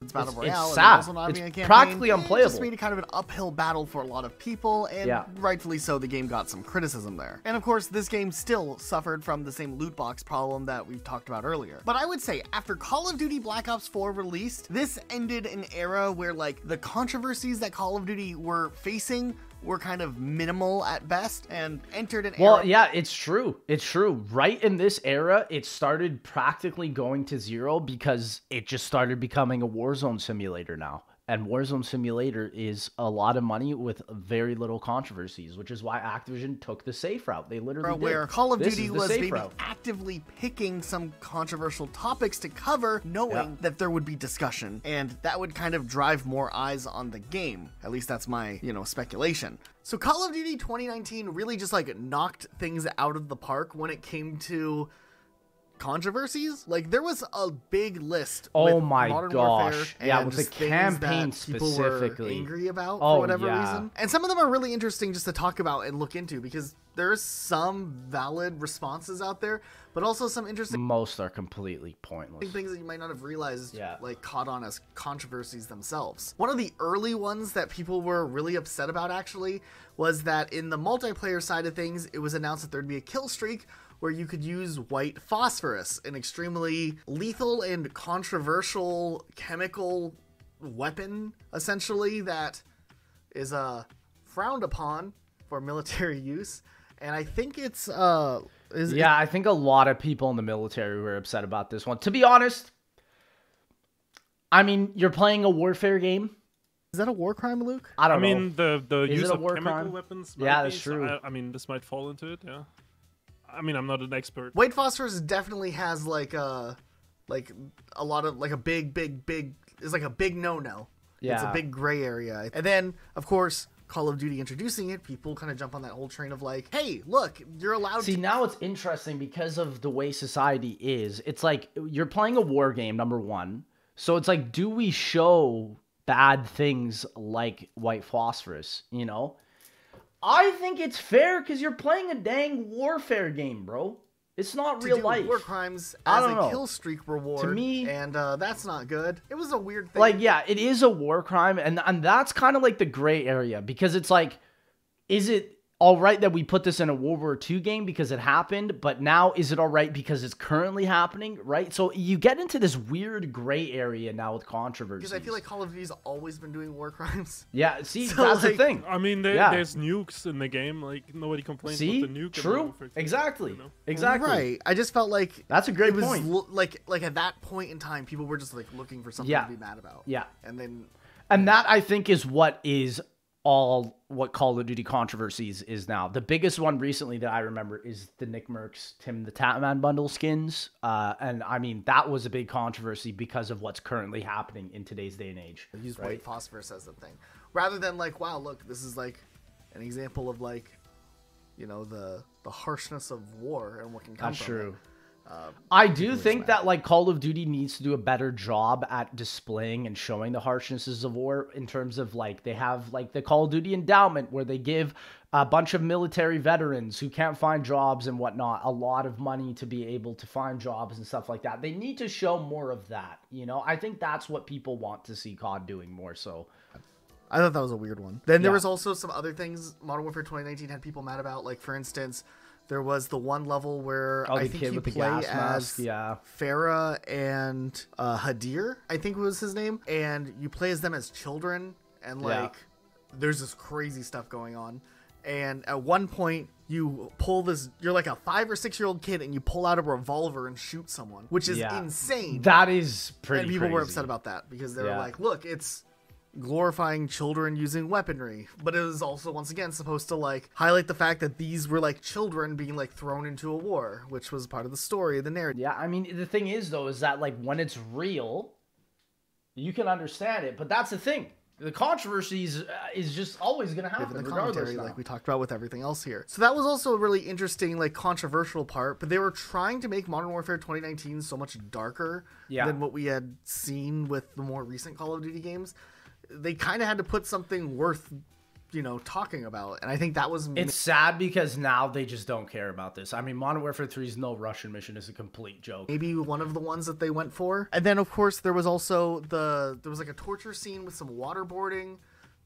A: It's Battle Royale.
B: It's sad.
A: Also not
B: It's
A: being a campaign.
B: practically unplayable.
A: It just made it kind of an uphill battle for a lot of people, and rightfully so, the game got some criticism there. And of course, this game still suffered from the same loot box problem that we've talked about earlier. But I would say, after Call of Duty Black Ops 4 released, this ended an era where, like, the controversies that Call of Duty were facing were kind of minimal at best and entered an era.
B: Well, yeah, it's true. It's true. Right in this era, it started practically going to zero because it just started becoming a Warzone simulator now. And Warzone Simulator is a lot of money with very little controversies, which is why Activision took the safe route. They literally
A: where Call of Duty was maybe
B: route.
A: actively picking some controversial topics to cover, knowing that there would be discussion, and that would kind of drive more eyes on the game. At least that's my, speculation. So Call of Duty 2019 really just like knocked things out of the park when it came to controversies. Like, there was a big list with Modern Warfare and
B: with the campaign specifically
A: people were angry about for whatever reason. And some of them are really interesting just to talk about and look into because there's some valid responses out there, but also some interesting...
B: Most are completely pointless.
A: Things that you might not have realized, like, caught on as controversies themselves. One of the early ones that people were really upset about, actually, was that in the multiplayer side of things, it was announced that there'd be a kill streak where you could use white phosphorus, an extremely lethal and controversial chemical weapon, essentially, that is frowned upon for military use. And I think it's...
B: I think a lot of people in the military were upset about this one. To be honest, I mean, you're playing a warfare game.
A: Is that a war crime, Luke?
B: I don't know.
C: I mean, the use of chemical
B: crime?
C: weapons.
B: That's true.
C: I mean, this might fall into it, I mean, I'm not an expert.
A: White phosphorus definitely has like a lot of like a big is like a big no-no. Yeah. It's a big gray area. And then, of course, Call of Duty introducing it, people kind of jump on that whole train of like, hey, look, you're allowed to...
B: See, now it's interesting because of the way society is. It's like, you're playing a war game, number one. So it's like, do we show bad things like white phosphorus, I think it's fair because you're playing a dang warfare game, bro. It's not real life.
A: War crimes as a kill streak reward
B: to me,
A: and that's not good. It was a weird thing.
B: Like, yeah, it is a war crime, and that's kind of like the gray area because it's like, is it all right that we put this in a World War II game because it happened, but now is it all right because it's currently happening, right? So you get into this weird gray area now with controversies.
A: Because I feel like Call of Duty's always been doing war crimes.
B: Yeah, see, so that's the thing.
C: I mean, there's nukes in the game. Like, nobody complains about the nuke.
B: True. Exactly. You know? Exactly.
A: Right. I just felt like
B: that's a great point.
A: Like at that point in time, people were just like looking for something to be mad about.
B: Yeah.
A: And
B: that I think is what is all what Call of Duty controversies is now. The biggest one recently that I remember is the Nick Merckx Tim the Tatman bundle skins. And I mean, that was a big controversy because of what's currently happening in today's day and age.
A: Use white phosphorus as the thing. Rather than like, wow, look, this is like an example of like, you know, the harshness of war and what can come from it.
B: I do think that like Call of Duty needs to do a better job at displaying and showing the harshnesses of war in terms of like they have like the Call of Duty endowment where they give a bunch of military veterans who can't find jobs and whatnot a lot of money to be able to find jobs and stuff like that. They need to show more of that. You know, I think that's what people want to see COD doing more so.
A: I thought that was a weird one. Then there was also some other things Modern Warfare 2019 had people mad about. Like, for instance, there was the one level where I think you play as Farah and Hadir, I think was his name. And you play as them as children. And, like, there's this crazy stuff going on. And at one point, you pull this, you're like a 5 or 6 year old kid and you pull out a revolver and shoot someone, which is insane.
B: That is pretty
A: And people
B: crazy.
A: were upset about that because they were like, look, it's glorifying children using weaponry, but it was also once again supposed to like highlight the fact that these were like children being like thrown into a war, which was part of the story, the narrative.
B: Yeah, I mean, the thing is though, is that like when it's real, you can understand it, but that's the thing. The controversies is just always going to happen,
A: Given the
B: regardless
A: commentary,
B: now.
A: like we talked about with everything else here. So that was also a really interesting, like, controversial part, but they were trying to make Modern Warfare 2019 so much darker than what we had seen with the more recent Call of Duty games. They kind of had to put something worth, you know, talking about. And I think that was...
B: It's sad because now they just don't care about this. I mean, Modern Warfare 3's no Russian mission is a complete joke.
A: Maybe one of the ones that they went for. And then, of course, there was also there was like a torture scene with some waterboarding.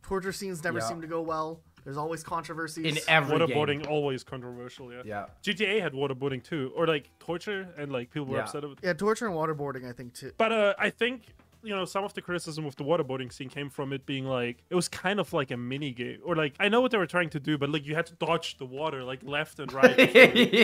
A: Torture scenes never seem to go well. There's always controversies.
B: In every
C: waterboarding,
B: game.
C: Always controversial, yeah. GTA had waterboarding too. Or like torture and like people were upset about it.
A: Yeah, torture and waterboarding, I think, too.
C: But I think... you know, some of the criticism with the waterboarding scene came from it being like, it was kind of like a mini game, or like, I know what they were trying to do, but like you had to dodge the water like left and right.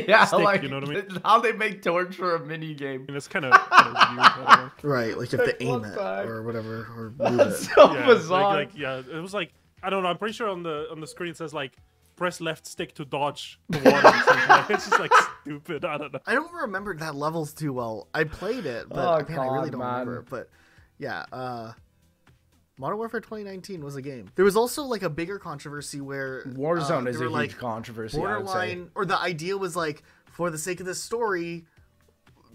B: Yeah,
C: stick,
B: like,
C: you know what I mean?
B: How they make torture a mini game.
C: And it's kind of weird. I don't know.
A: Right, like you have to aim it or whatever, or move it.
B: So bizarre.
C: It was like, I don't know. I'm pretty sure on the screen it says like, press left stick to dodge the water. It's just like stupid. I don't know.
A: I don't remember that levels too well. I played it, but I really don't remember. But yeah, Modern Warfare 2019 was a game. There was also like a bigger controversy where
B: Warzone is a
A: like,
B: huge controversy.
A: Borderline, or the idea was like, for the sake of this story,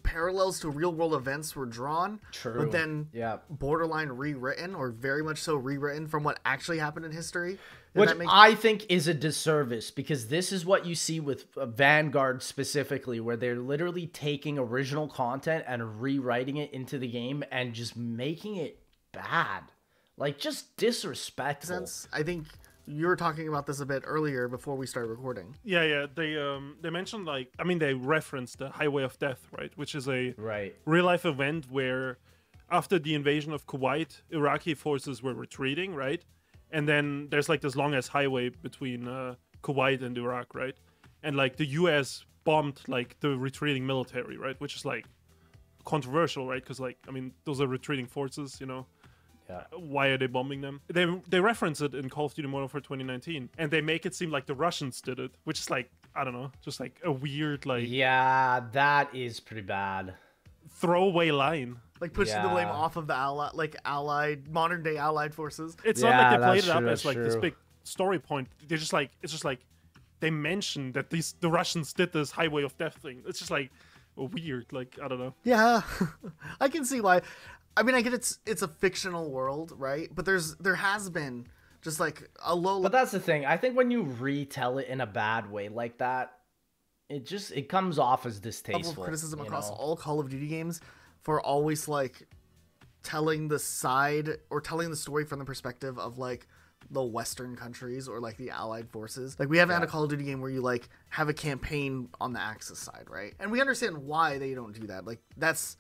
A: parallels to real world events were drawn.
B: True.
A: But then borderline rewritten, or very much so rewritten from what actually happened in history.
B: Which I think is a disservice, because this is what you see with Vanguard specifically, where they're literally taking original content and rewriting it into the game and just making it bad. Like, just disrespectful.
A: I think you were talking about this a bit earlier before we started recording.
C: Yeah. They mentioned, like, I mean, they referenced the Highway of Death, right? Which is a real-life event where after the invasion of Kuwait, Iraqi forces were retreating, right? And then there's like this long-ass highway between Kuwait and Iraq, right? And like the US bombed like the retreating military, right? Which is like controversial, right? Because like, I mean, those are retreating forces, you know? Yeah. Why are they bombing them? They reference it in Call of Duty Modern Warfare 2019, and they make it seem like the Russians did it, which is like, I don't know, just like a weird like...
B: Yeah, that is pretty bad.
C: Throwaway line.
A: Like pushing the blame off of the modern day allied forces.
C: It's not like they played it up as like this big story point. They're just like, it's just like they mentioned that the Russians did this Highway of Death thing. It's just like weird. Like, I don't know.
A: Yeah, I can see why. I mean, I get it's a fictional world, right? But there has been just like a low.
B: But that's the thing. I think when you retell it in a bad way like that, it comes off as distasteful.
A: Level of criticism across all Call of Duty games for always like telling the side or telling the story from the perspective of like the Western countries or like the Allied forces. Like we haven't had a Call of Duty game where you like have a campaign on the Axis side, right? And we understand why they don't do that. Like that's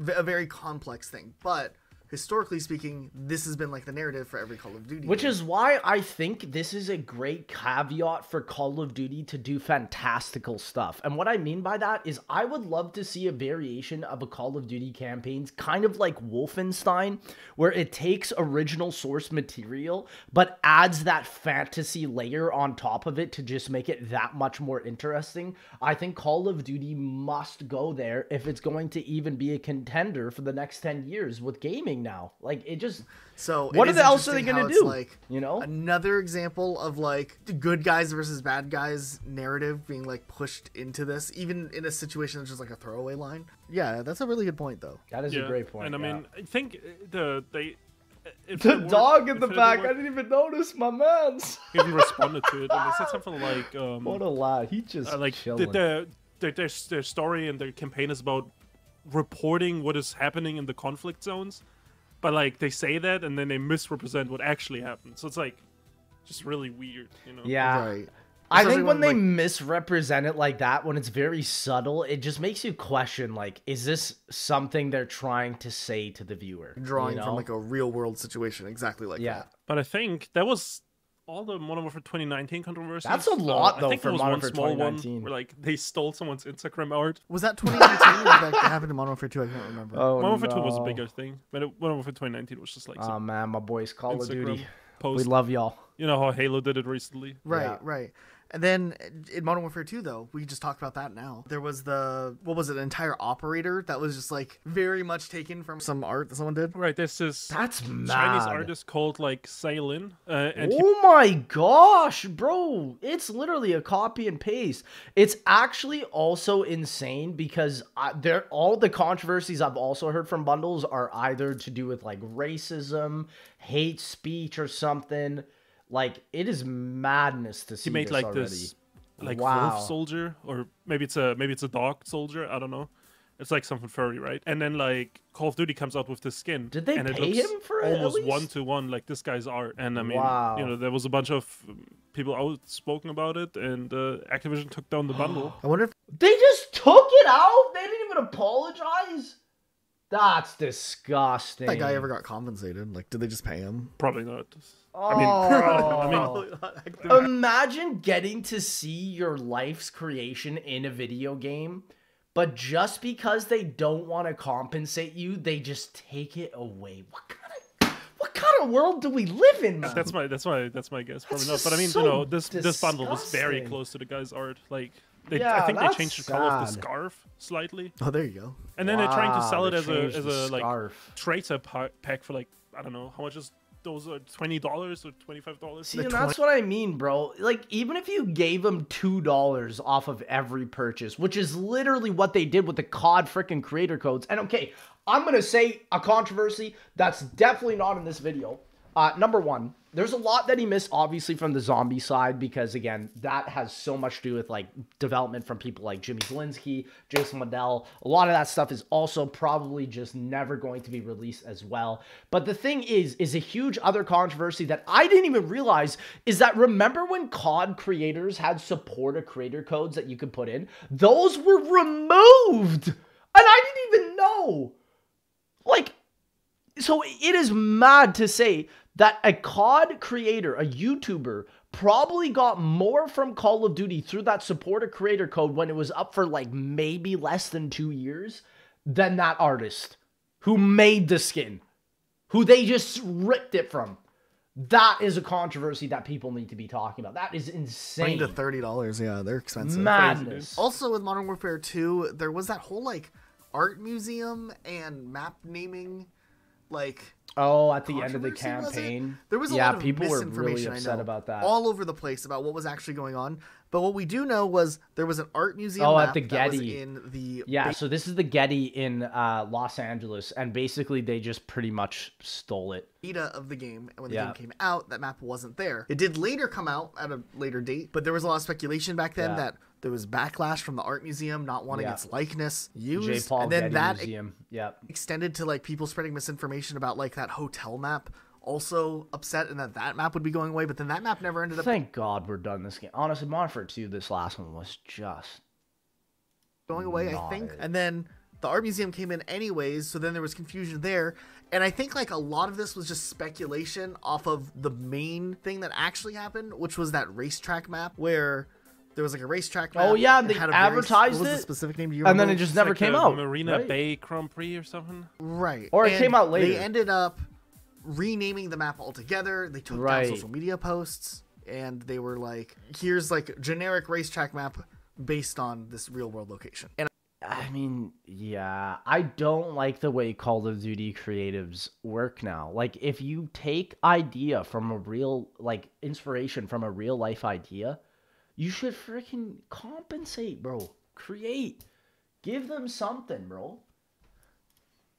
A: a very complex thing, but historically speaking, this has been like the narrative for every Call of Duty
B: Which
A: game.
B: is why I think this is a great caveat for Call of Duty to do fantastical stuff. And what I mean by that is I would love to see a variation of a Call of Duty campaigns, kind of like Wolfenstein, where it takes original source material, but adds that fantasy layer on top of it to just make it that much more interesting. I think Call of Duty must go there if it's going to even be a contender for the next 10 years with gaming now. Like it just what else are they gonna do?
A: Like,
B: you know,
A: another example of like the good guys versus bad guys narrative being like pushed into this, even in a situation that's just like a throwaway line. Yeah, that's a really good point though.
B: That is a great point.
C: And I mean, I think
B: the dog in the back, I didn't even notice, my man's.
C: Even responded to it, and they said something like,
B: "What a lad, he just
C: like
B: chilling."
C: Their story and their campaign is about reporting what is happening in the conflict zones." But, like, they say that, and then they misrepresent what actually happened. So it's, like, just really weird, you know?
B: Yeah.
A: Right.
B: I think when they misrepresent it like that, when it's very subtle, it just makes you question, like, is this something they're trying to say to the viewer?
A: Drawing from, like, a real-world situation exactly like that.
C: But I think that was all the Modern Warfare 2019 controversies.
B: That's a lot, though,
C: I think
B: for
C: there was
B: Modern
C: one
B: Warfare
C: small
B: 2019.
C: one where, like, they stole someone's Instagram art.
A: Was that 2019 or did that happen in Modern Warfare 2? I can't remember.
B: Oh,
C: Modern Warfare 2 was a bigger thing. But Modern Warfare 2019 was just like
B: oh, man, my boys, Call of
C: Instagram
B: Duty.
C: post.
B: We love y'all.
C: You know how Halo did it recently?
A: Right, right. And then in Modern Warfare 2, though, we just talked about that now. There was an entire operator that was just like very much taken from some art that someone did.
C: Right, there's this
B: That's
C: Chinese
B: mad.
C: artist called like Sailin. And
B: Oh my gosh, bro. It's literally a copy and paste. It's actually also insane because all the controversies I've also heard from bundles are either to do with like racism, hate speech or something. Like, it is madness to see.
C: He made
B: this
C: like
B: already.
C: this wolf soldier, or maybe it's a dog soldier, I don't know. It's like something furry, right? And then like Call of Duty comes out with this skin.
B: Did they pay him for it?
C: Almost 1-to-1 like this guy's art. And I mean, you know, there was a bunch of people outspoken about it, and Activision took down the bundle.
A: I wonder if
B: they just took it out. They didn't even apologize. That's disgusting.
A: that guy ever got compensated. Like, did they just pay him?
C: Probably not.
B: Oh. Imagine getting to see your life's creation in a video game, but just because they don't want to compensate you, they just take it away. What kind of world do we live in, man?
C: That's my guess. Probably not.
B: just
C: But I mean,
B: so
C: you know, this bundle was very
B: disgusting.
C: close to the guy's art. Like,
B: Yeah,
C: I think they
B: that's
C: changed the color of the
B: sad.
C: scarf slightly,
A: Oh, there you go.
C: and then they're trying to sell it
B: they
C: as
B: changed
C: a
B: the
C: like
B: scarf.
C: tracer pack for like, I don't know how much is those are $20 or $25.
B: See, and that's what I mean, bro. Like, even if you gave them $2 off of every purchase, which is literally what they did with the COD freaking creator codes. And okay, I'm going to say a controversy that's definitely not in this video. Number one, there's a lot that he missed, obviously, from the zombie side, because, again, that has so much to do with, like, development from people like Jimmy Zielinski, Jason Waddell. A lot of that stuff is also probably just never going to be released as well. But the thing is a huge other controversy that I didn't even realize is that, remember when COD creators had supporter creator codes that you could put in? Those were removed! And I didn't even know! Like, so it is mad to say that a COD creator, a YouTuber, probably got more from Call of Duty through that supporter creator code when it was up for like maybe less than 2 years than that artist who made the skin, who they just ripped it from. That is a controversy that people need to be talking about. That is insane.
A: $20 to $30, yeah, they're expensive.
B: Madness.
A: Also, with Modern Warfare 2, there was that whole like art museum and map naming like.
B: Oh, at the end of the campaign.
A: There was a lot of
B: people were
A: misinformation,
B: really upset about that.
A: all over the place about what was actually going on. But what we do know was there was an art museum
B: at the Getty.
A: in the
B: so this is the Getty in Los Angeles, and basically they just pretty much stole it.
A: Beta of the game, and when the game came out, that map wasn't there. It did later come out at a later date, but there was a lot of speculation back then that there was backlash from the art museum not wanting its likeness used,
B: J-Paul
A: and then
B: Getty
A: that
B: Museum.
A: extended to like people spreading misinformation about like that hotel map. Also upset and that map would be going away, but then that map never ended up.
B: Thank God we're done this game. Honestly, Modern Warfare 2, this last one was just
A: going away, I think. And then the art museum came in anyways, so then there was confusion there. And I think like a lot of this was just speculation off of the main thing that actually happened, which was that racetrack map where there was like a racetrack map.
B: Oh yeah, they advertised
A: what was
B: it.
A: The specific name? Do you remember?
B: And then it just never came out.
C: Marina Bay Grand Prix or something.
A: Right.
B: Or it came out later.
A: They ended up renaming the map altogether. They took down social media posts, and they were like, here's like generic racetrack map based on this real world location. And
B: I mean, I don't like the way Call of Duty creatives work now. Like, if you take idea from a real, like, inspiration from a real life idea, you should freaking compensate, bro. Create. Give them something, bro.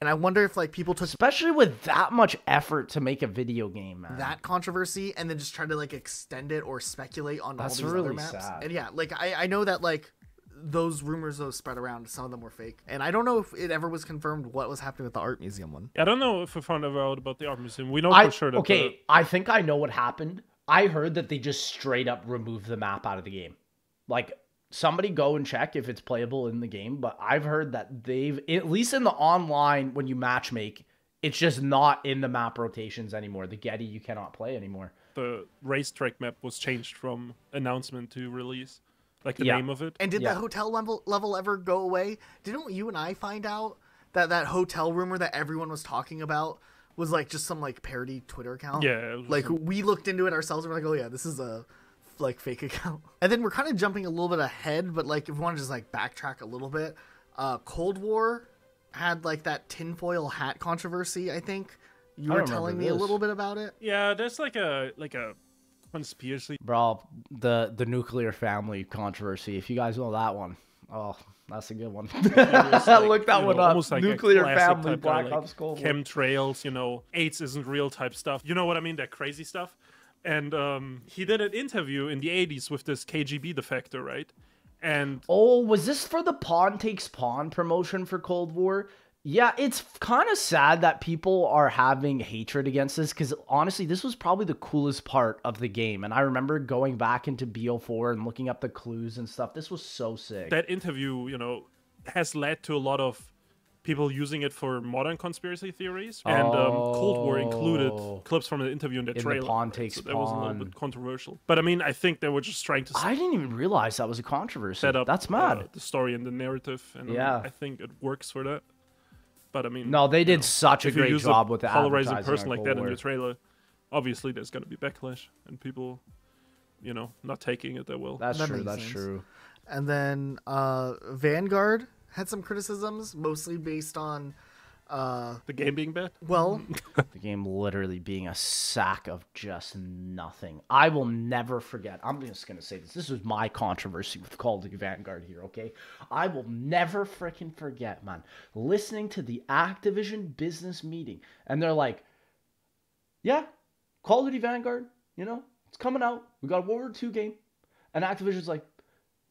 A: And I wonder if like people took,
B: especially with that much effort to make a video game, man,
A: that controversy, and then just try to like extend it or speculate on all these
B: really
A: other maps.
B: Sad.
A: And like I know that like those rumors that spread around, some of them were fake, and I don't know if it ever was confirmed what was happening with the art museum one.
C: I don't know if we found out about the art museum. We know for sure that
B: I think I know what happened. I heard that they just straight up removed the map out of the game. Like, somebody go and check if it's playable in the game, but I've heard that they've, at least in the online, when you matchmake, it's just not in the map rotations anymore. The Getty you cannot play anymore.
C: The racetrack map was changed from announcement to release, like the name of it.
A: And did the hotel level ever go away? Didn't you and I find out that that hotel rumor that everyone was talking about was like just some like parody Twitter account?
C: Yeah.
A: Like we looked into it ourselves and we're like, oh yeah, this is a like fake account. And then we're kind of jumping a little bit ahead, but like if we want to just like backtrack a little bit, Cold War had like that tinfoil hat controversy. I think you were telling me a little bit about it.
C: Yeah, there's like a conspiracy,
B: bro. The nuclear family controversy. If you guys know that one, oh, that's a good one. Look that one up.
C: Like
B: nuclear family, Black Ops Cold War.
C: Chemtrails, AIDS isn't real type stuff. You know what I mean? That crazy stuff. And he did an interview in the 80s with this KGB defector, right? And
B: was this for the Pawn Takes Pawn promotion for Cold War? Yeah, it's kind of sad that people are having hatred against this, because honestly, this was probably the coolest part of the game. And I remember going back into BO4 and looking up the clues and stuff. This was so sick.
C: That interview, has led to a lot of people using it for modern conspiracy theories, and Cold War included clips from the interview in the trailer.
B: The Pawn Takes
C: Pawn. That was a little bit controversial, but I mean, I think they were just trying to.
B: I didn't even realize that was a controversy.
C: Set up,
B: that's mad.
C: The story and the narrative, and I think it works for that. But I mean,
B: no, they did such a great job with the
C: polarizing
B: advertising
C: person like that
B: in
C: the trailer. Obviously, there's going to be backlash and people, not taking it that well.
B: That's true. That's true.
A: And then Vanguard had some criticisms, mostly based on
C: the game being bad.
A: Well,
B: the game literally being a sack of just nothing. I will never forget. I'm just gonna say this. This was my controversy with Call of Duty Vanguard here. Okay, I will never freaking forget, man. Listening to the Activision business meeting, and they're like, "Yeah, Call of Duty Vanguard. It's coming out. We got a World War II game," and Activision's like,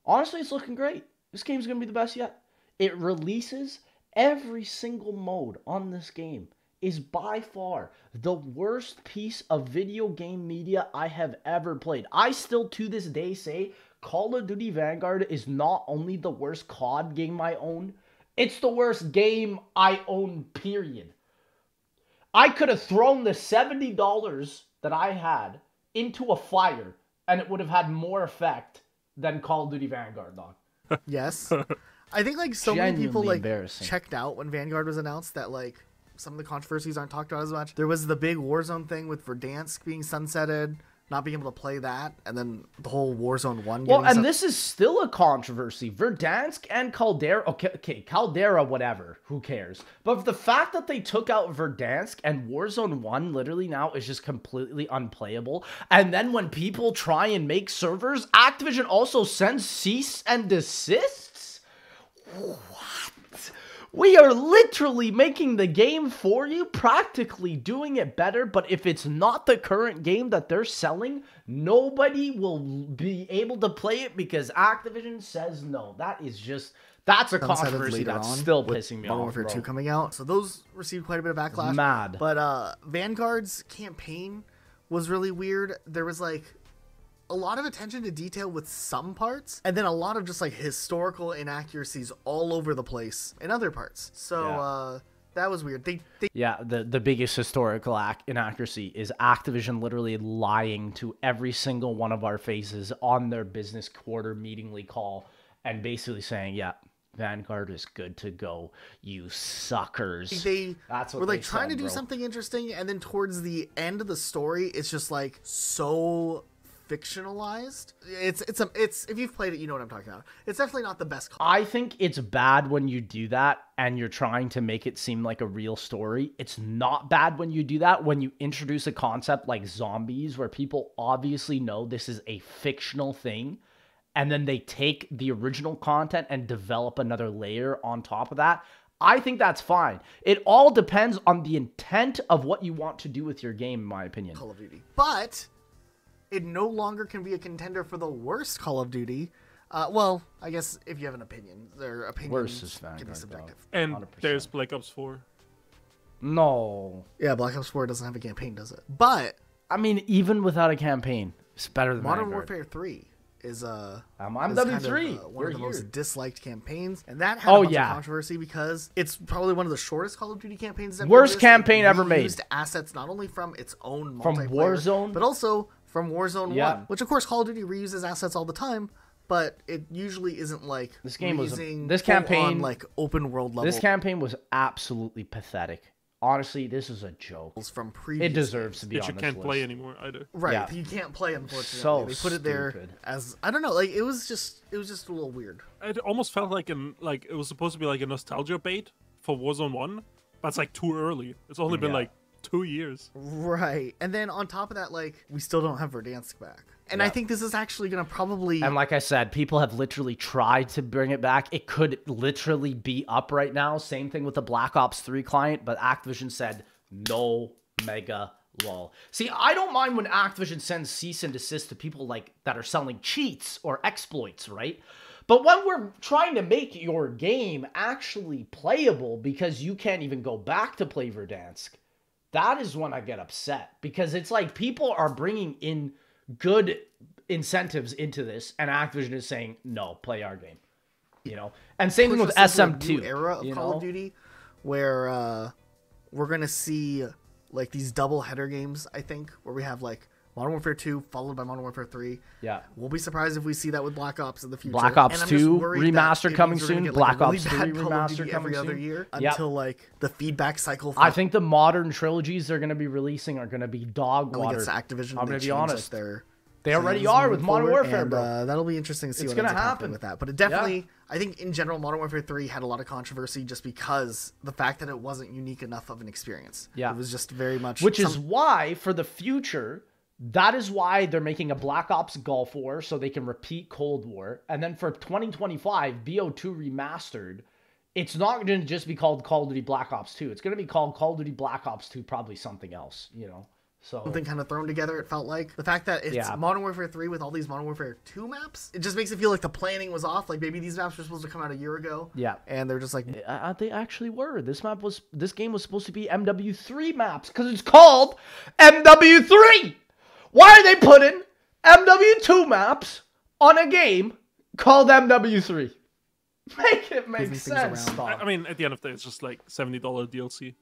B: "Honestly, it's looking great. This game's gonna be the best yet." It releases every single mode on this game is by far the worst piece of video game media I have ever played. I still to this day say Call of Duty Vanguard is not only the worst COD game I own, it's the worst game I own, period. I could have thrown the $70 that I had into a fire and it would have had more effect than Call of Duty Vanguard, dog.
A: Yes. I think like so many people like
B: embarrassing.
A: Checked out when Vanguard was announced that like some of the controversies aren't talked about as much. There was the big Warzone thing with Verdansk being sunsetted. not being able to play that, and then the whole Warzone 1.
B: Well, and this is still a controversy. Verdansk and Caldera, okay, Caldera, whatever, who cares? But the fact that they took out Verdansk and Warzone 1 literally now is just completely unplayable. And then when people try and make servers, Activision also sends cease and desists? What? We are literally making the game for you, practically doing it better, but if it's not the current game that they're selling, nobody will be able to play it because Activision says no. That's a controversy that's still pissing me off,
A: Modern Warfare 2 coming out. So those received quite a bit of backlash.
B: Mad.
A: But Vanguard's campaign was really weird. There was like a lot of attention to detail with some parts, and then a lot of just like historical inaccuracies all over the place in other parts. So that was weird.
B: The biggest historical inaccuracy is Activision literally lying to every single one of our faces on their business quarter meetingly call and basically saying, yeah, Vanguard is good to go, you suckers.
A: That's what were like trying to do something interesting, and then towards the end of the story, it's just like so fictionalized. It's if you've played it, you know what I'm talking about. It's definitely not the best.
B: I think it's bad when you do that and you're trying to make it seem like a real story. It's not bad when you do that when you introduce a concept like zombies where people obviously know this is a fictional thing and then they take the original content and develop another layer on top of that. I think that's fine. It all depends on the intent of what you want to do with your game, in my opinion.
A: Call of Duty. But it no longer can be a contender for the worst Call of Duty. Well, I guess if you have an opinion, their opinions can be subjective.
C: And 100%. There's Black Ops 4.
B: No.
A: Yeah, Black Ops 4 doesn't have a campaign, does it? But
B: I mean, even without a campaign, it's better than
A: Modern Warfare 3 is
B: MW3.
A: One of the most disliked campaigns, and that had a bunch of controversy because it's probably one of the shortest Call of Duty campaigns ever.
B: Worst campaign ever made.
A: Used assets not only from its own
B: from Warzone,
A: but also from Warzone 1, which of course Call of Duty reuses assets all the time, but it usually isn't like
B: this game was
A: campaign like open world level.
B: This campaign was absolutely pathetic. Honestly, this is a joke.
A: From previous
B: it deserves to be on
C: this list. You can't play anymore either.
A: Right, yeah. You can't play, unfortunately. They put it there as, I don't know, like it was just a little weird.
C: It almost felt like it was supposed to be like a nostalgia bait for Warzone 1, but it's like too early. It's only been like 2 years.
A: Right. And then on top of that, like, we still don't have Verdansk back. And I think this is actually going to probably...
B: And like I said, people have literally tried to bring it back. It could literally be up right now. Same thing with the Black Ops 3 client, but Activision said, no mega lol. See, I don't mind when Activision sends cease and desist to people like that are selling cheats or exploits, right? But when we're trying to make your game actually playable because you can't even go back to play Verdansk, that is when I get upset. Because it's like people are bringing in good incentives into this, and Activision is saying, no, play our game. You know? And same thing with SM2.
A: Era of Call of Duty where we're going to see like these double header games, I think, where we have like Modern Warfare 2 followed by Modern Warfare 3.
B: Yeah.
A: We'll be surprised if we see that with Black Ops in the future.
B: Black Ops 2 remaster coming soon. Like Black Ops 3 remaster coming
A: every other year until like the feedback cycle.
B: I think the modern trilogies they're going to be releasing are going to be dog water.
A: Activision.
B: I'm going to be honest.
A: Like
B: they already are with Modern Warfare, bro.
A: That'll be interesting to see what's going to happen with that. But it definitely, I think in general, Modern Warfare 3 had a lot of controversy just because the fact that it wasn't unique enough of an experience.
B: Yeah.
A: It was just very much...
B: Which is why, for the future, that is why they're making a Black Ops Gulf War so they can repeat Cold War. And then for 2025, BO2 Remastered, it's not going to just be called Call of Duty Black Ops 2. It's going to be called Call of Duty Black Ops 2, probably something else, you know? So
A: something kind of thrown together, it felt like. The fact that it's Modern Warfare 3 with all these Modern Warfare 2 maps, it just makes it feel like the planning was off. Like maybe these maps were supposed to come out a year ago.
B: Yeah.
A: And they're just like...
B: they actually were. This game was supposed to be MW3 maps because it's called MW3! Why are they putting MW2 maps on a game called MW3? Make it make sense.
C: I mean, at the end of the day, it's just like $70 DLC.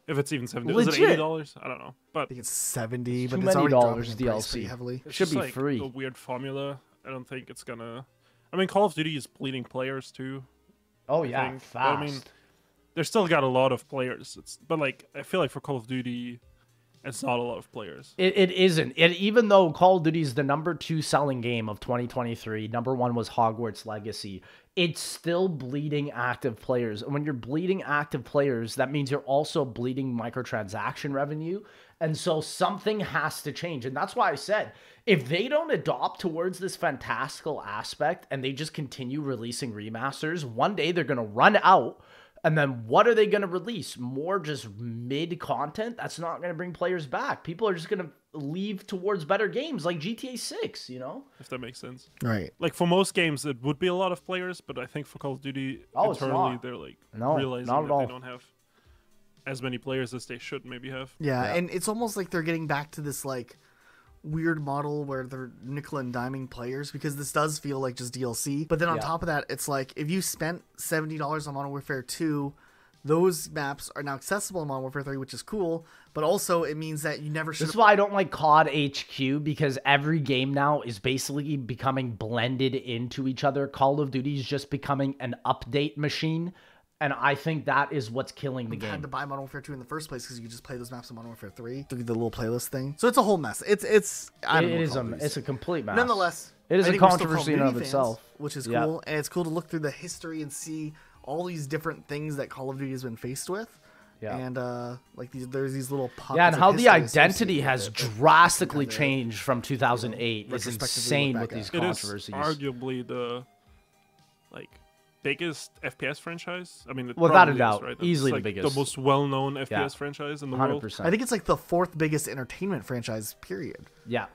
C: If it's even $70,
B: legit.
C: Is it $80? I don't know. But
A: I think it's $70, but
B: it's
A: already dropping
B: DLC
A: heavily.
C: It
B: should be
C: like
B: free.
C: A weird formula. I don't think it's gonna. I mean, Call of Duty is bleeding players too.
B: Oh yeah, fast. But,
C: I mean, they're still got a lot of players. But like, I feel like for Call of Duty It's not a lot of players.
B: It isn't. Even though Call of Duty is the #2 selling game of 2023, #1 was Hogwarts Legacy, it's still bleeding active players. And when you're bleeding active players, that means you're also bleeding microtransaction revenue. And so something has to change. And that's why I said, if they don't adopt towards this fantastical aspect and they just continue releasing remasters, one day they're going to run out. And then what are they going to release? More just mid content? That's not going to bring players back. People are just going to leave towards better games like GTA 6, you know?
C: If that makes sense.
A: Right.
C: Like for most games, it would be a lot of players, but I think for Call of Duty, internally, they're like realizing that they don't have as many players as they should maybe have.
A: Yeah, and it's almost like they're getting back to this like weird model where they're nickel and diming players, because this does feel like just DLC. But then on top of that, it's like if you spent $70 on Modern Warfare 2, those maps are now accessible in Modern Warfare 3, which is cool. But also it means that you never should.
B: This is why I don't like COD HQ, because every game now is basically becoming blended into each other. Call of Duty is just becoming an update machine. And I think that is what's killing the game.
A: I had to buy Modern Warfare 2 in the first place because you could just play those maps in Modern Warfare 3 through the little playlist thing. So it's a whole mess. It's
B: a complete mess.
A: Nonetheless,
B: it is a controversy in and of itself,
A: which is cool. And it's cool to look through the history and see all these different things that Call of Duty has been faced with. Yeah. And like there's these little pockets.
B: Yeah, and how the identity has drastically changed from 2008 is insane with these controversies.
C: It is arguably the biggest FPS franchise. I mean,
B: without a doubt,
C: right?
B: easily
C: like
B: the biggest,
C: the most well-known FPS franchise in the 100%. world.
A: I think it's like the 4th biggest entertainment franchise. Period.
B: Yeah.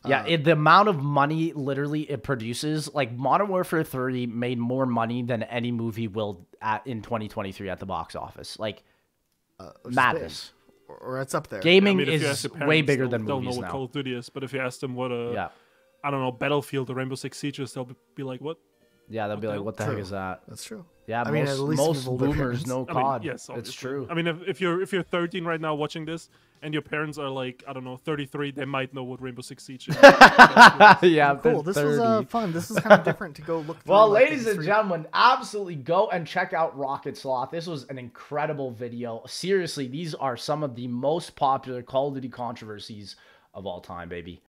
B: Yeah, the amount of money literally it produces, like Modern Warfare 3 made more money than any movie will in 2023 at the box office. Like madness.
A: Or it's up there.
B: Gaming is way bigger than movies now.
C: They'll know what Call of Duty is, but if you ask them what I don't know, Battlefield or Rainbow Six Siege is, they'll be like, what?
B: Yeah, they'll be like, what the heck is that?
A: That's true.
B: Yeah, I mean, most boomers know COD.
C: Yes,
B: it's true.
C: I mean, if you're 13 right now watching this and your parents are like, I don't know, 33, they might know what Rainbow Six Siege is.
B: Yeah,
A: cool. This was fun. This is kind of different to go look through.
B: Well, ladies and gentlemen, absolutely go and check out Rocket Sloth. This was an incredible video. Seriously, these are some of the most popular Call of Duty controversies of all time, baby.